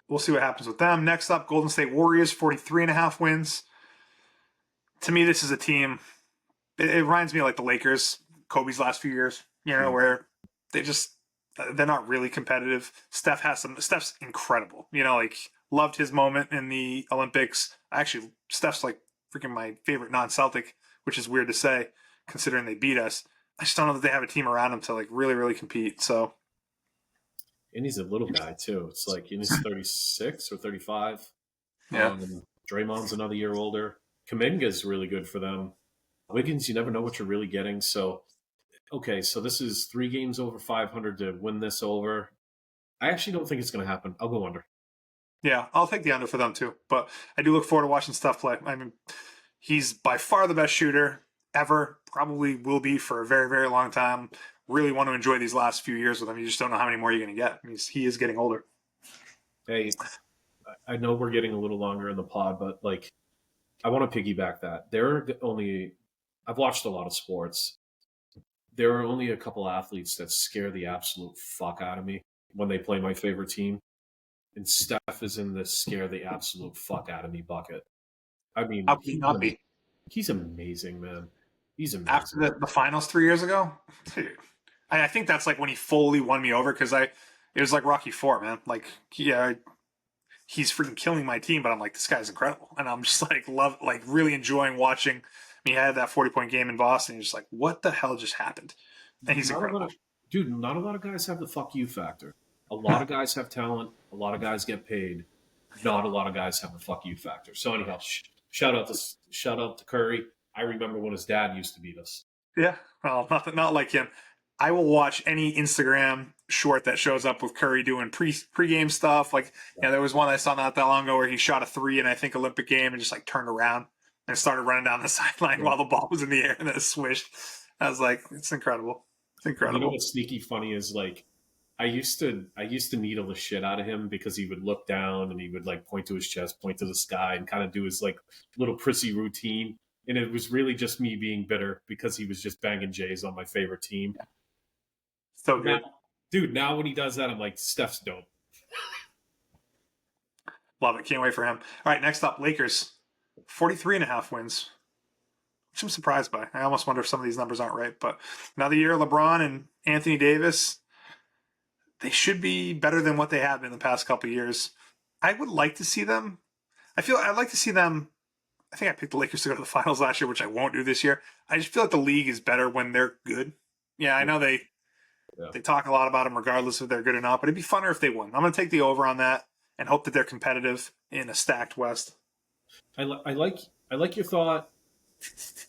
We'll see what happens with them. Next up, Golden State Warriors, 43.5 wins. To me, this is a team. It reminds me of like the Lakers, Kobe's last few years, where they're not really competitive. Steph's incredible. Loved his moment in the Olympics. Actually, Steph's like freaking my favorite non-Celtic, which is weird to say considering they beat us. I just don't know that they have a team around him to like really, really compete. So, and he's a little guy too. It's like he's 36 or 35. Yeah. Draymond's another year older. Kuminga's really good for them. Wiggins, you never know what you're really getting. So, okay, so this is 3 games over 500 to win this over. I actually don't think it's going to happen. I'll go under. Yeah, I'll take the under for them too. But I do look forward to watching Steph play. I mean, he's by far the best shooter ever. Probably will be for a very, very long time. Really want to enjoy these last few years with him. You just don't know how many more you're going to get. I mean, he is getting older. Hey, I know we're getting a little longer in the pod, but like, I want to piggyback that. I've watched a lot of sports. There are only a couple athletes that scare the absolute fuck out of me when they play my favorite team. And Steph is in the scare the absolute fuck out of me bucket. I mean, how can he not be? He's amazing, man. He's amazing. After the finals 3 years ago, dude, I think that's like when he fully won me over because it was like Rocky IV, man. Like, yeah, he's freaking killing my team, but I'm like, this guy's incredible, and I'm just like really enjoying watching. He had that 40-point game in Boston. You're just like, what the hell just happened? And he's incredible. Dude, not a lot of guys have the fuck you factor. A lot of guys have talent. A lot of guys get paid. Not a lot of guys have the fuck you factor. So anyhow, shout out to Curry. I remember when his dad used to beat us. Yeah, well, not like him. I will watch any Instagram short that shows up with Curry doing pregame stuff. Like, there was one I saw not that long ago where he shot a 3 in I think Olympic game and just like turned around and started running down the sideline while the ball was in the air and then it swished. I was like, it's incredible. It's incredible. You know what's sneaky funny is like I used to needle the shit out of him because he would look down and he would like point to his chest, point to the sky, and kind of do his like little prissy routine. And it was really just me being bitter because he was just banging Jays on my favorite team. Yeah. So good. Now when he does that, I'm like, Steph's dope. Love it. Can't wait for him. All right, next up, Lakers. 43.5 wins, which I'm surprised by. I almost wonder if some of these numbers aren't right. But another year, LeBron and Anthony Davis, they should be better than what they have been the past couple of years. I would like to see them. I'd like to see them. I think I picked the Lakers to go to the finals last year, which I won't do this year. I just feel like the league is better when they're good. Yeah, I know they talk a lot about them regardless if they're good or not, but it'd be funner if they won. I'm going to take the over on that and hope that they're competitive in a stacked West. I like your thought.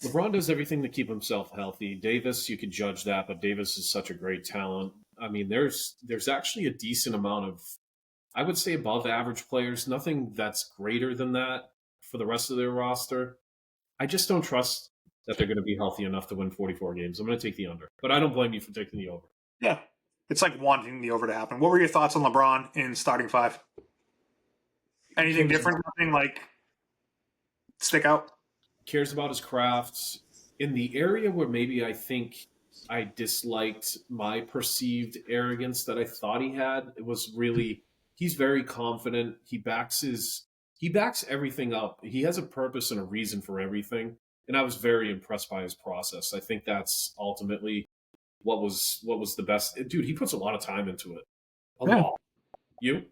LeBron does everything to keep himself healthy. Davis, you could judge that, but Davis is such a great talent. I mean, there's actually a decent amount of, I would say, above average players. Nothing that's greater than that for the rest of their roster. I just don't trust that they're going to be healthy enough to win 44 games. I'm going to take the under, but I don't blame you for taking the over. Yeah, it's like wanting the over to happen. What were your thoughts on LeBron in starting five? Anything different? Nothing like stick out? Cares about his crafts. In the area where maybe I think I disliked my perceived arrogance that I thought he had, it was really, he's very confident. He backs everything up. He has a purpose and a reason for everything. And I was very impressed by his process. I think that's ultimately what was the best. Dude, he puts a lot of time into it. A lot. You?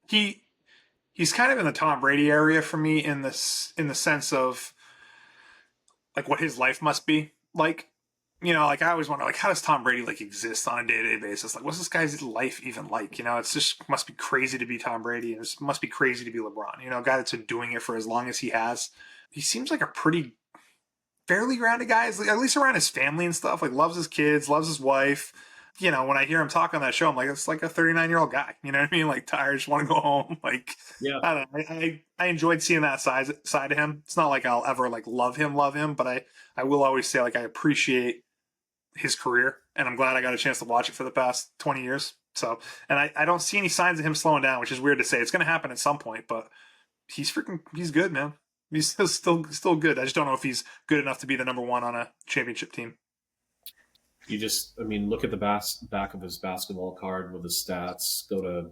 He's kind of in the Tom Brady area for me in the sense of like what his life must be like. You know, like I always wonder, like, how does Tom Brady like exist on a day-to-day basis? Like, what's this guy's life even like? You know, it's just must be crazy to be Tom Brady, and it must be crazy to be LeBron. You know, a guy that's been doing it for as long as he has. He seems like a pretty fairly grounded guy, at least around his family and stuff. Like, loves his kids, loves his wife. You know, when I hear him talk on that show, I'm like, it's like a 39-year-old guy. You know what I mean? Like, tired, just want to go home. Like, yeah, I don't know. I enjoyed seeing that side of him. It's not like I'll ever like love him, but I will always say like I appreciate his career, and I'm glad I got a chance to watch it for the past 20 years. So, and I don't see any signs of him slowing down, which is weird to say. It's going to happen at some point, but he's good, man. He's still good. I just don't know if he's good enough to be the number one on a championship team. Look at the back of his basketball card with his stats. Go to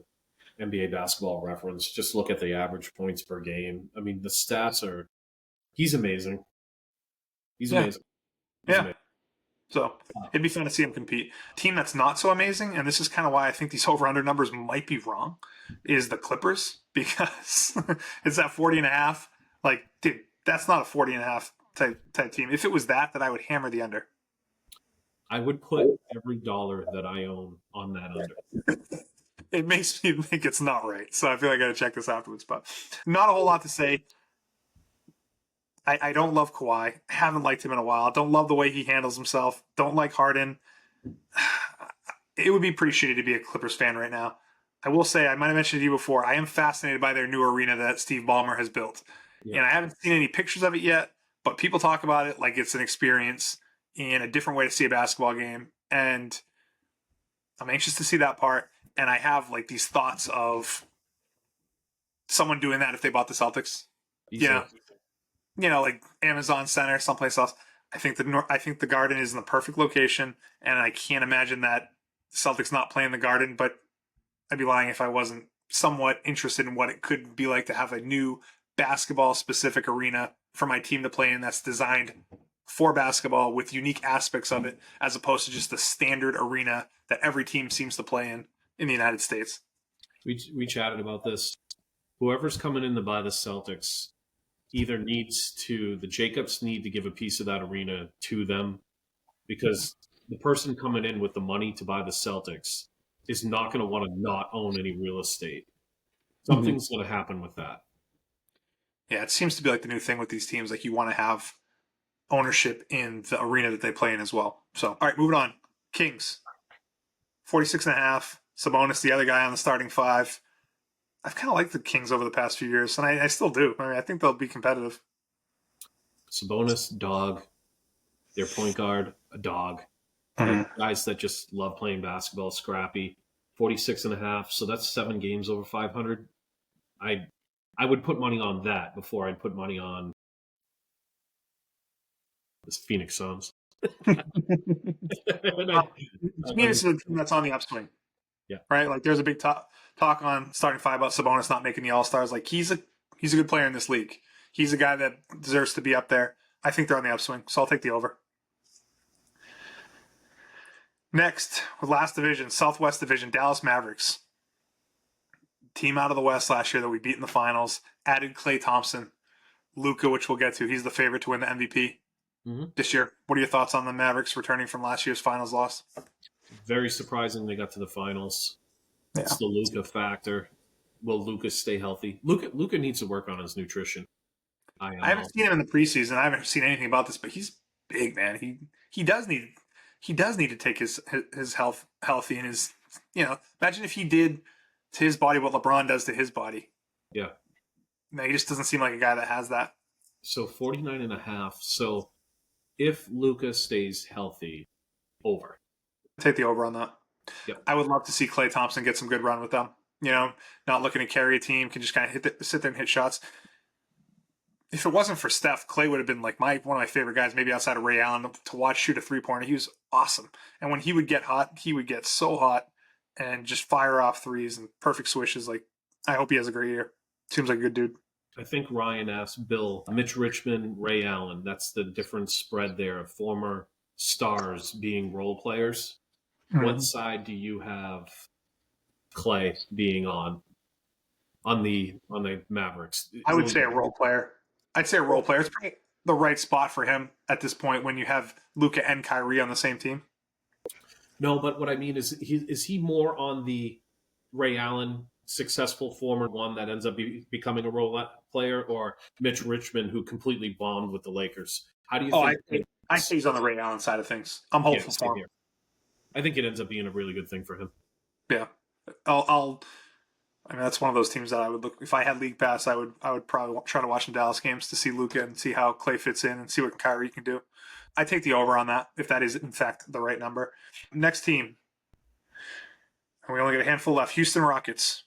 NBA Basketball Reference. Just look at the average points per game. I mean, the stats are. He's amazing. He's amazing. Amazing. So it'd be fun to see him compete. Team that's not so amazing, and this is kind of why I think these over-under numbers might be wrong, is the Clippers, because it's at 40.5. Like, dude, that's not a 40.5 type team. If it was that I would hammer the under. I would put every dollar that I own on that under. It makes me think it's not right, so I feel like I got to check this afterwards. But not a whole lot to say. I don't love Kawhi. I haven't liked him in a while. Don't love the way he handles himself. Don't like Harden. It would be pretty shitty to be a Clippers fan right now. I will say, I might have mentioned to you before, I am fascinated by their new arena that Steve Ballmer has built. Yeah. And I haven't seen any pictures of it yet, but people talk about it like it's an experience and a different way to see a basketball game. And I'm anxious to see that part. And I have like these thoughts of someone doing that if they bought the Celtics. Yeah. You know, like Amazon Center, someplace else. I think the Garden is in the perfect location, and I can't imagine that Celtics not playing the Garden. But I'd be lying if I wasn't somewhat interested in what it could be like to have a new basketball-specific arena for my team to play in that's designed for basketball with unique aspects of it, as opposed to just the standard arena that every team seems to play in the United States. We chatted about this. Whoever's coming in to buy the Celtics either the Jacobs need to give a piece of that arena to them, because the person coming in with the money to buy the Celtics is not going to want to not own any real estate. Something's going to happen with that. Yeah, it seems to be like the new thing with these teams. Like, you want to have ownership in the arena that they play in as well. So, all right, moving on. Kings, 46.5. Sabonis, the other guy on the starting five. I've kind of liked the Kings over the past few years, and I still do. I mean, I think they'll be competitive. Sabonis, dog. Their point guard, a dog. Guys that just love playing basketball, scrappy. 46.5, so that's 7 games over 500. I would put money on that before I'd put money on this Phoenix Suns. Phoenix is a team that's on the upswing. Yeah. Right? Like, there's a big top. talk on starting five about Sabonis not making the All-Stars. Like, he's a good player in this league. He's a guy that deserves to be up there. I think they're on the upswing, so I'll take the over. Next, with last division, Southwest Division, Dallas Mavericks. Team out of the West last year that we beat in the finals. Added Klay Thompson. Luka, which we'll get to. He's the favorite to win the MVP this year. What are your thoughts on the Mavericks returning from last year's finals loss? Very surprising they got to the finals. Yeah. It's the Luka factor. Will Luka stay healthy? Luka needs to work on his nutrition. I haven't seen him in the preseason. I haven't seen anything about this, but he's big, man. He does need to take his health healthy, and his, imagine if he did to his body what LeBron does to his body. Yeah. No, he just doesn't seem like a guy that has that. So 49.5. So if Luka stays healthy, over. Take the over on that. Yep. I would love to see Klay Thompson get some good run with them. Not looking to carry a team, can just kind of sit there and hit shots. If it wasn't for Steph, Klay would have been like one of my favorite guys, maybe outside of Ray Allen, to watch shoot a three-pointer. He was awesome. And when he would get hot, he would get so hot and just fire off threes and perfect swishes. Like, I hope he has a great year. Seems like a good dude. I think Ryan asked Bill, Mitch Richmond, Ray Allen. That's the different spread there of former stars being role players. Mm-hmm. What side do you have Klay being on the Mavericks? I would say a role player. I'd say a role player. It's probably the right spot for him at this point when you have Luka and Kyrie on the same team. No, but what I mean is he more on the Ray Allen successful former one that ends up becoming a role player, or Mitch Richmond who completely bombed with the Lakers? How do you think? I think he's on the Ray Allen side of things. I'm hopeful for him. Here. I think it ends up being a really good thing for him. Yeah. That's one of those teams that I would look. If I had League Pass, I would probably try to watch some Dallas games to see Luka and see how Klay fits in and see what Kyrie can do. I take the over on that if that is in fact the right number. Next team, and we only got a handful left. Houston Rockets,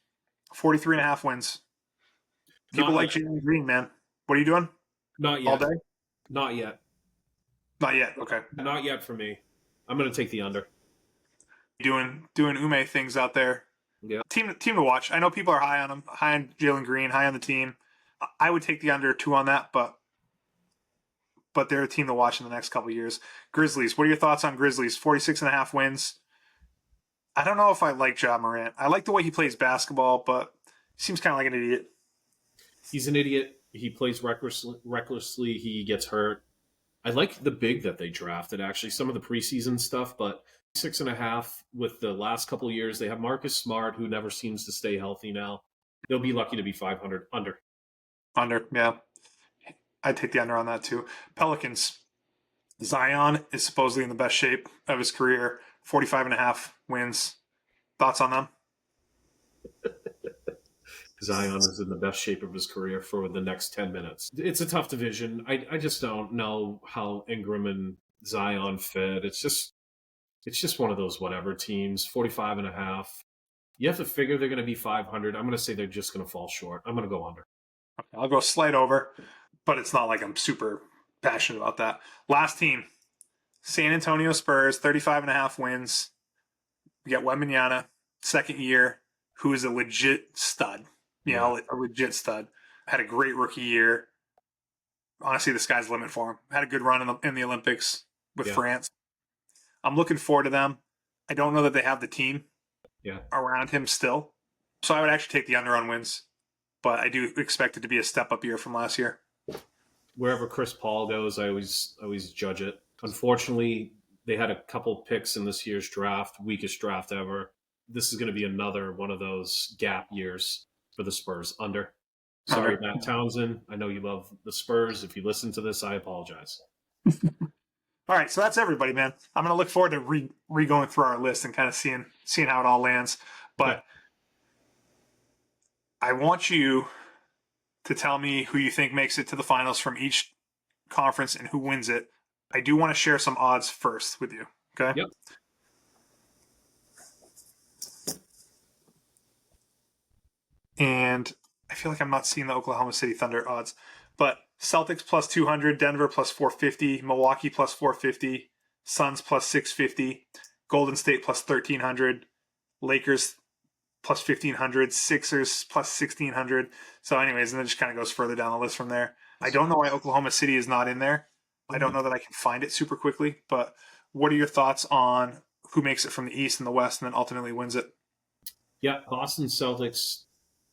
43.5 wins. People like Jalen Green, man. What are you doing? Not yet. All day? Not yet. Not yet. Okay. Not yet for me. I'm going to take the under. Doing Ume things out there. Yeah. Team to watch. I know people are high on him, high on Jalen Green, high on the team. I would take the under 2 on that, but they're a team to watch in the next couple of years. Grizzlies. What are your thoughts on Grizzlies? 46.5 wins. I don't know if I like Ja Morant. I like the way he plays basketball, but he seems kind of like an idiot. He's an idiot. He plays recklessly. He gets hurt. I like the big that they drafted, actually, some of the preseason stuff, but 6.5 with the last couple of years. They have Marcus Smart, who never seems to stay healthy now. They'll be lucky to be 500 under. Under, yeah. I'd take the under on that too. Pelicans. Zion is supposedly in the best shape of his career. 45.5 wins. Thoughts on them? Zion is in the best shape of his career for the next 10 minutes. It's a tough division. I just don't know how Ingram and Zion fit. It's just one of those whatever teams. 45.5. You have to figure they're going to be 500. I'm going to say they're just going to fall short. I'm going to go under. Okay, I'll go slight over, but it's not like I'm super passionate about that. Last team, San Antonio Spurs, 35.5 wins. We got Wembanyama, second year, who is a legit stud. A legit stud. Had a great rookie year. Honestly, the sky's the limit for him. Had a good run in the Olympics with France. I'm looking forward to them. I don't know that they have the team around him still. So I would actually take the under on wins. But I do expect it to be a step-up year from last year. Wherever Chris Paul goes, I always judge it. Unfortunately, they had a couple picks in this year's draft, weakest draft ever. This is going to be another one of those gap years for the Spurs. Under. Sorry, Matt Townsend. I know you love the Spurs. If you listen to this, I apologize. All right, so that's everybody, man. I'm going to look forward to re-going through our list and kind of seeing how it all lands. But I want you to tell me who you think makes it to the finals from each conference and who wins it. I do want to share some odds first with you, okay? Yep. And I feel like I'm not seeing the Oklahoma City Thunder odds, but Celtics plus 200, Denver plus 450, Milwaukee plus 450, Suns plus 650, Golden State plus 1,300, Lakers plus 1,500, Sixers plus 1,600. So anyways, and then it just kind of goes further down the list from there. I don't know why Oklahoma City is not in there. I don't know that I can find it super quickly, but what are your thoughts on who makes it from the East and the West and then ultimately wins it? Yeah, Boston Celtics,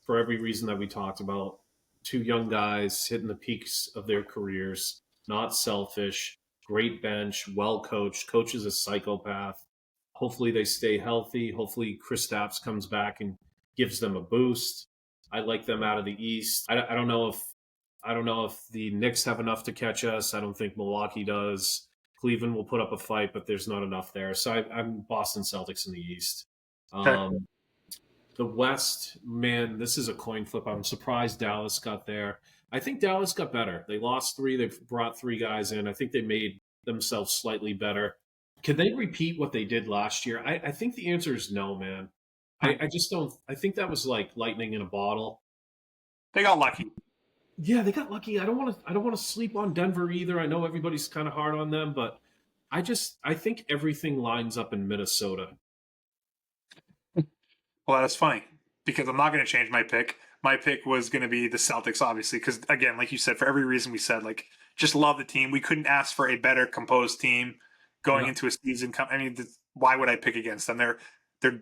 for every reason that we talked about. Two young guys hitting the peaks of their careers, not selfish, great bench, well coached. Coach is a psychopath. Hopefully they stay healthy. Hopefully Kristaps comes back and gives them a boost. I like them out of the East. I don't know if the Knicks have enough to catch us. I don't think Milwaukee does. Cleveland will put up a fight, but there's not enough there. So I'm Boston Celtics in the East. Okay. The West, man, this is a coin flip. I'm surprised Dallas got there. I think Dallas got better. They lost 3. They've brought 3 guys in. I think they made themselves slightly better. Can they repeat what they did last year? I think the answer is no, man. I just don't. I think that was like lightning in a bottle. They got lucky. Yeah, they got lucky. I don't want to sleep on Denver either. I know everybody's kind of hard on them, but I think everything lines up in Minnesota. Well, that's funny because I'm not going to change my pick. My pick was going to be the Celtics, obviously, because again, like you said, for every reason we said, like just love the team. We couldn't ask for a better composed team going into a season. I mean, why would I pick against them? They're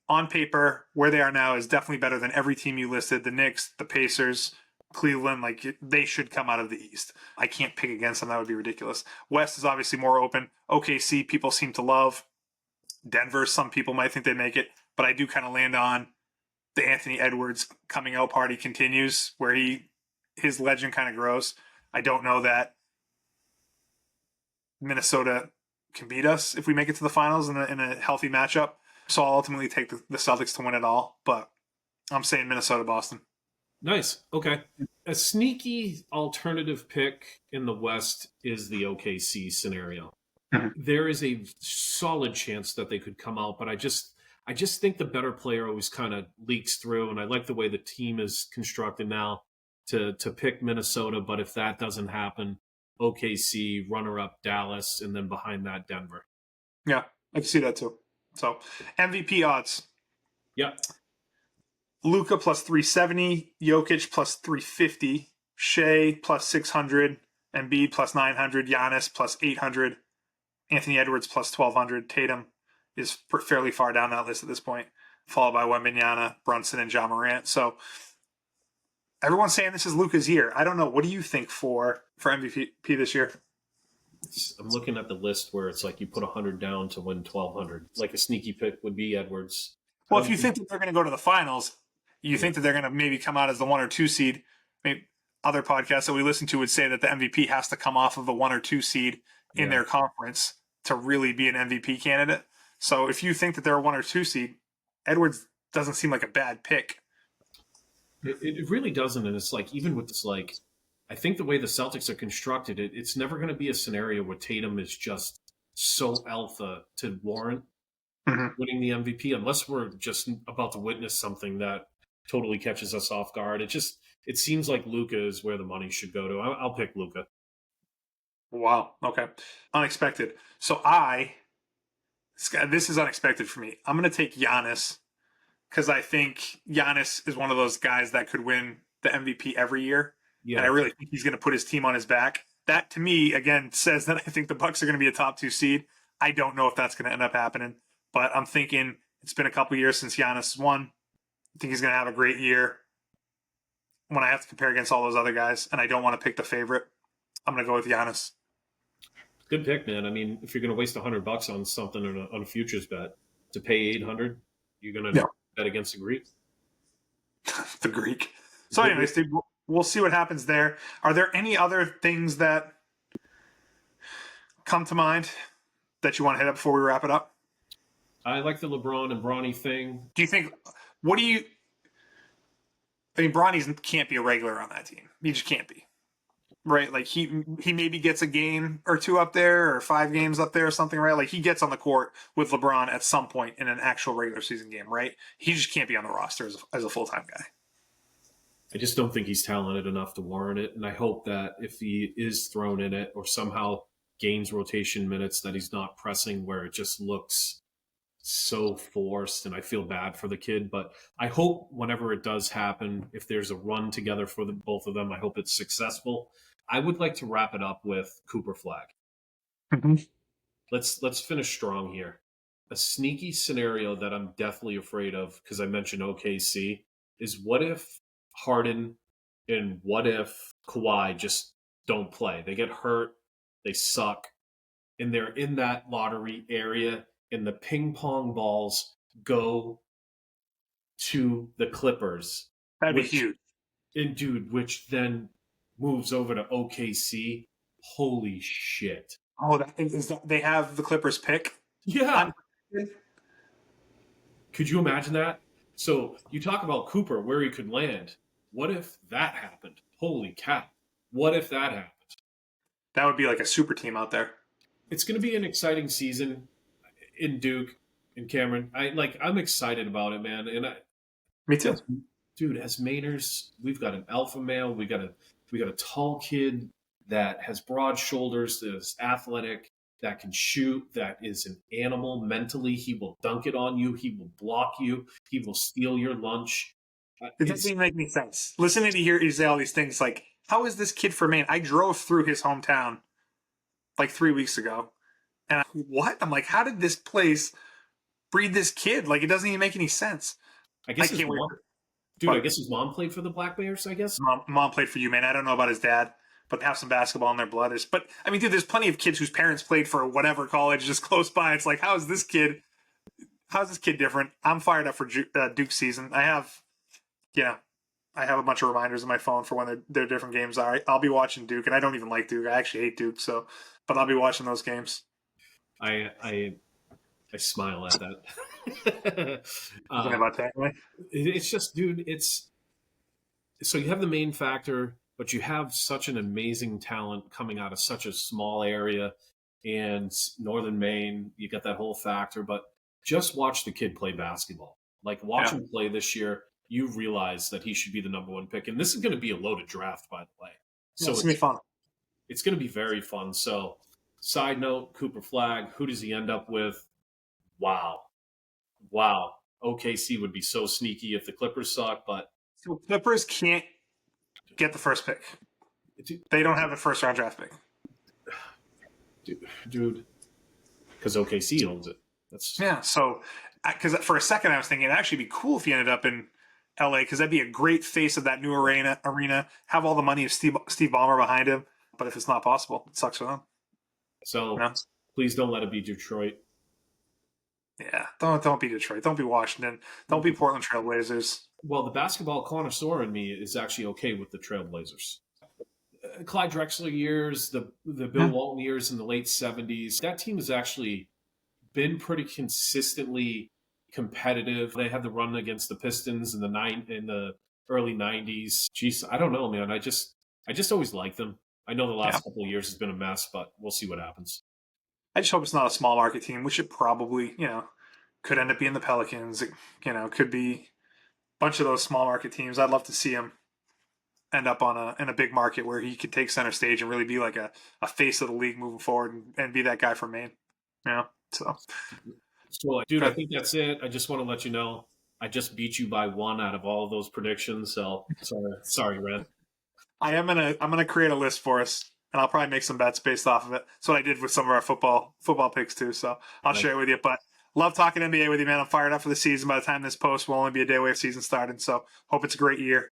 on paper where they are now is definitely better than every team you listed. The Knicks, the Pacers, Cleveland, like they should come out of the East. I can't pick against them. That would be ridiculous. West is obviously more open. OKC, people seem to love. Denver, some people might think they make it, but I do kind of land on the Anthony Edwards coming out party continues, where his legend kind of grows. I don't know that Minnesota can beat us if we make it to the finals in a healthy matchup. So I'll ultimately take the Celtics to win it all, but I'm saying Minnesota, Boston. Nice. Okay. A sneaky alternative pick in the West is the OKC scenario. Mm-hmm. There is a solid chance that they could come out, but I just think the better player always kind of leaks through, and I like the way the team is constructed now to pick Minnesota, but if that doesn't happen, OKC, runner-up Dallas, and then behind that Denver. Yeah, I can see that too. So MVP odds. Yep. Luka plus 370, Jokic plus 350, Shea plus 600, Embiid plus 900, Giannis plus 800, Anthony Edwards plus 1,200. Tatum is fairly far down that list at this point, followed by Wembanyama, Brunson, and Ja Morant. So everyone's saying this is Luka's year. I don't know. What do you think for MVP this year? I'm looking at the list where it's like you put 100 down to win 1,200. Like a sneaky pick would be Edwards. Well, if you think that they're going to go to the finals, you think that they're going to maybe come out as the 1 or 2 seed. Maybe other podcasts that we listen to would say that the MVP has to come off of the 1 or 2 seed in their conference to really be an MVP candidate. So if you think that they're a 1 or 2 seed, Edwards doesn't seem like a bad pick. It really doesn't. And it's like, even with this, like, I think the way the Celtics are constructed, it's never going to be a scenario where Tatum is just so alpha to warrant winning the MVP, unless we're just about to witness something that totally catches us off guard. It seems like Luka is where the money should go to. I'll pick Luka. Wow. Okay. Unexpected. So this is unexpected for me. I'm going to take Giannis because I think Giannis is one of those guys that could win the MVP every year. Yeah. And I really think he's going to put his team on his back. That, to me, again, says that I think the Bucks are going to be a top 2 seed. I don't know if that's going to end up happening, but I'm thinking it's been a couple years since Giannis won. I think he's going to have a great year when I have to compare against all those other guys, and I don't want to pick the favorite. I'm going to go with Giannis. Good pick, man. I mean, if you're going to waste $100 on something on a futures bet to pay $800, you're going to bet against the Greek. The Greek. So, anyways, dude, we'll see what happens there. Are there any other things that come to mind that you want to hit up before we wrap it up? I like the LeBron and Bronny thing. Do you think? I mean, Bronny can't be a regular on that team. He just can't be. Right? Like he maybe gets a game or 2 up there or 5 games up there or something, right? Like he gets on the court with LeBron at some point in an actual regular season game, right? He just can't be on the roster as a full-time guy. I just don't think he's talented enough to warrant it. And I hope that if he is thrown in it or somehow gains rotation minutes, that he's not pressing where it just looks so forced, and I feel bad for the kid. But I hope whenever it does happen, if there's a run together for both of them, I hope it's successful. I would like to wrap it up with Cooper Flagg. Mm-hmm. Let's finish strong here. A sneaky scenario that I'm deathly afraid of, because I mentioned OKC, is what if Harden and what if Kawhi just don't play? They get hurt, they suck, and they're in that lottery area, and the ping pong balls go to the Clippers. That'd be huge. And dude, which then moves over to OKC. Holy shit. Oh, they have the Clippers pick? Yeah. Could you imagine that? So you talk about Cooper, where he could land. What if that happened? Holy cow. What if that happened? That would be like a super team out there. It's going to be an exciting season in Duke and Cameron. I'm excited about it, man. And Me too. Dude, as Mainers, we've got an alpha male. We got a tall kid that has broad shoulders, that is athletic, that can shoot, that is an animal mentally. He will dunk it on you. He will block you. He will steal your lunch. It doesn't even make any sense. Listening to you say all these things, like, how is this kid for Maine? I drove through his hometown like 3 weeks ago. And I'm like, how did this place breed this kid? Like, it doesn't even make any sense. I guess his mom played for the Black Bears, I guess. Mom played for you, man. I don't know about his dad, but they have some basketball in their blood. But, I mean, dude, there's plenty of kids whose parents played for whatever college just close by. It's like, how's this kid different? I'm fired up for Duke season. I have a bunch of reminders in my phone for when their different games are. I'll be watching Duke, and I don't even like Duke. I actually hate Duke, but I'll be watching those games. I smile at that. About that, right? It's just, dude, so you have the main factor, but you have such an amazing talent coming out of such a small area, and Northern Maine, you got that whole factor, but just watch the kid play basketball. Like, watch him play this year. You realize that he should be the number one pick. And this is going to be a loaded draft, by the way. So it's going to be fun. It's going to be very fun. So, side note, Cooper Flagg, who does he end up with? Wow. OKC would be so sneaky if the Clippers suck, but... So Clippers can't get the first pick. They don't have a first-round draft pick. Dude, because OKC owns it. So... Because for a second I was thinking it'd actually be cool if he ended up in LA, because that'd be a great face of that new arena, have all the money of Steve Ballmer behind him. But if it's not possible, it sucks for them. So Please don't let it be Detroit. Yeah, don't be Detroit. Don't be Washington. Don't be Portland Trailblazers. Well, the basketball connoisseur in me is actually okay with the Trailblazers. Clyde Drexler years, the Bill Walton years in the late 70s, that team has actually been pretty consistently competitive. They had the run against the Pistons in the early 90s. Jeez, I don't know, man. I just always liked them. I know the last couple of years has been a mess, but we'll see what happens. I just hope it's not a small market team, which it probably, could end up being the Pelicans. It, could be a bunch of those small market teams. I'd love to see him end up in a big market where he could take center stage and really be like a face of the league moving forward and be that guy for Maine. So, dude, I think that's it. I just want to let you know I just beat you by one out of all of those predictions. So sorry, Red. I'm gonna create a list for us, and I'll probably make some bets based off of it. That's what I did with some of our football picks too. So I'll share it with you. But love talking NBA with you, man. I'm fired up for the season. By the time this post will only be a day away from season starting. So hope it's a great year.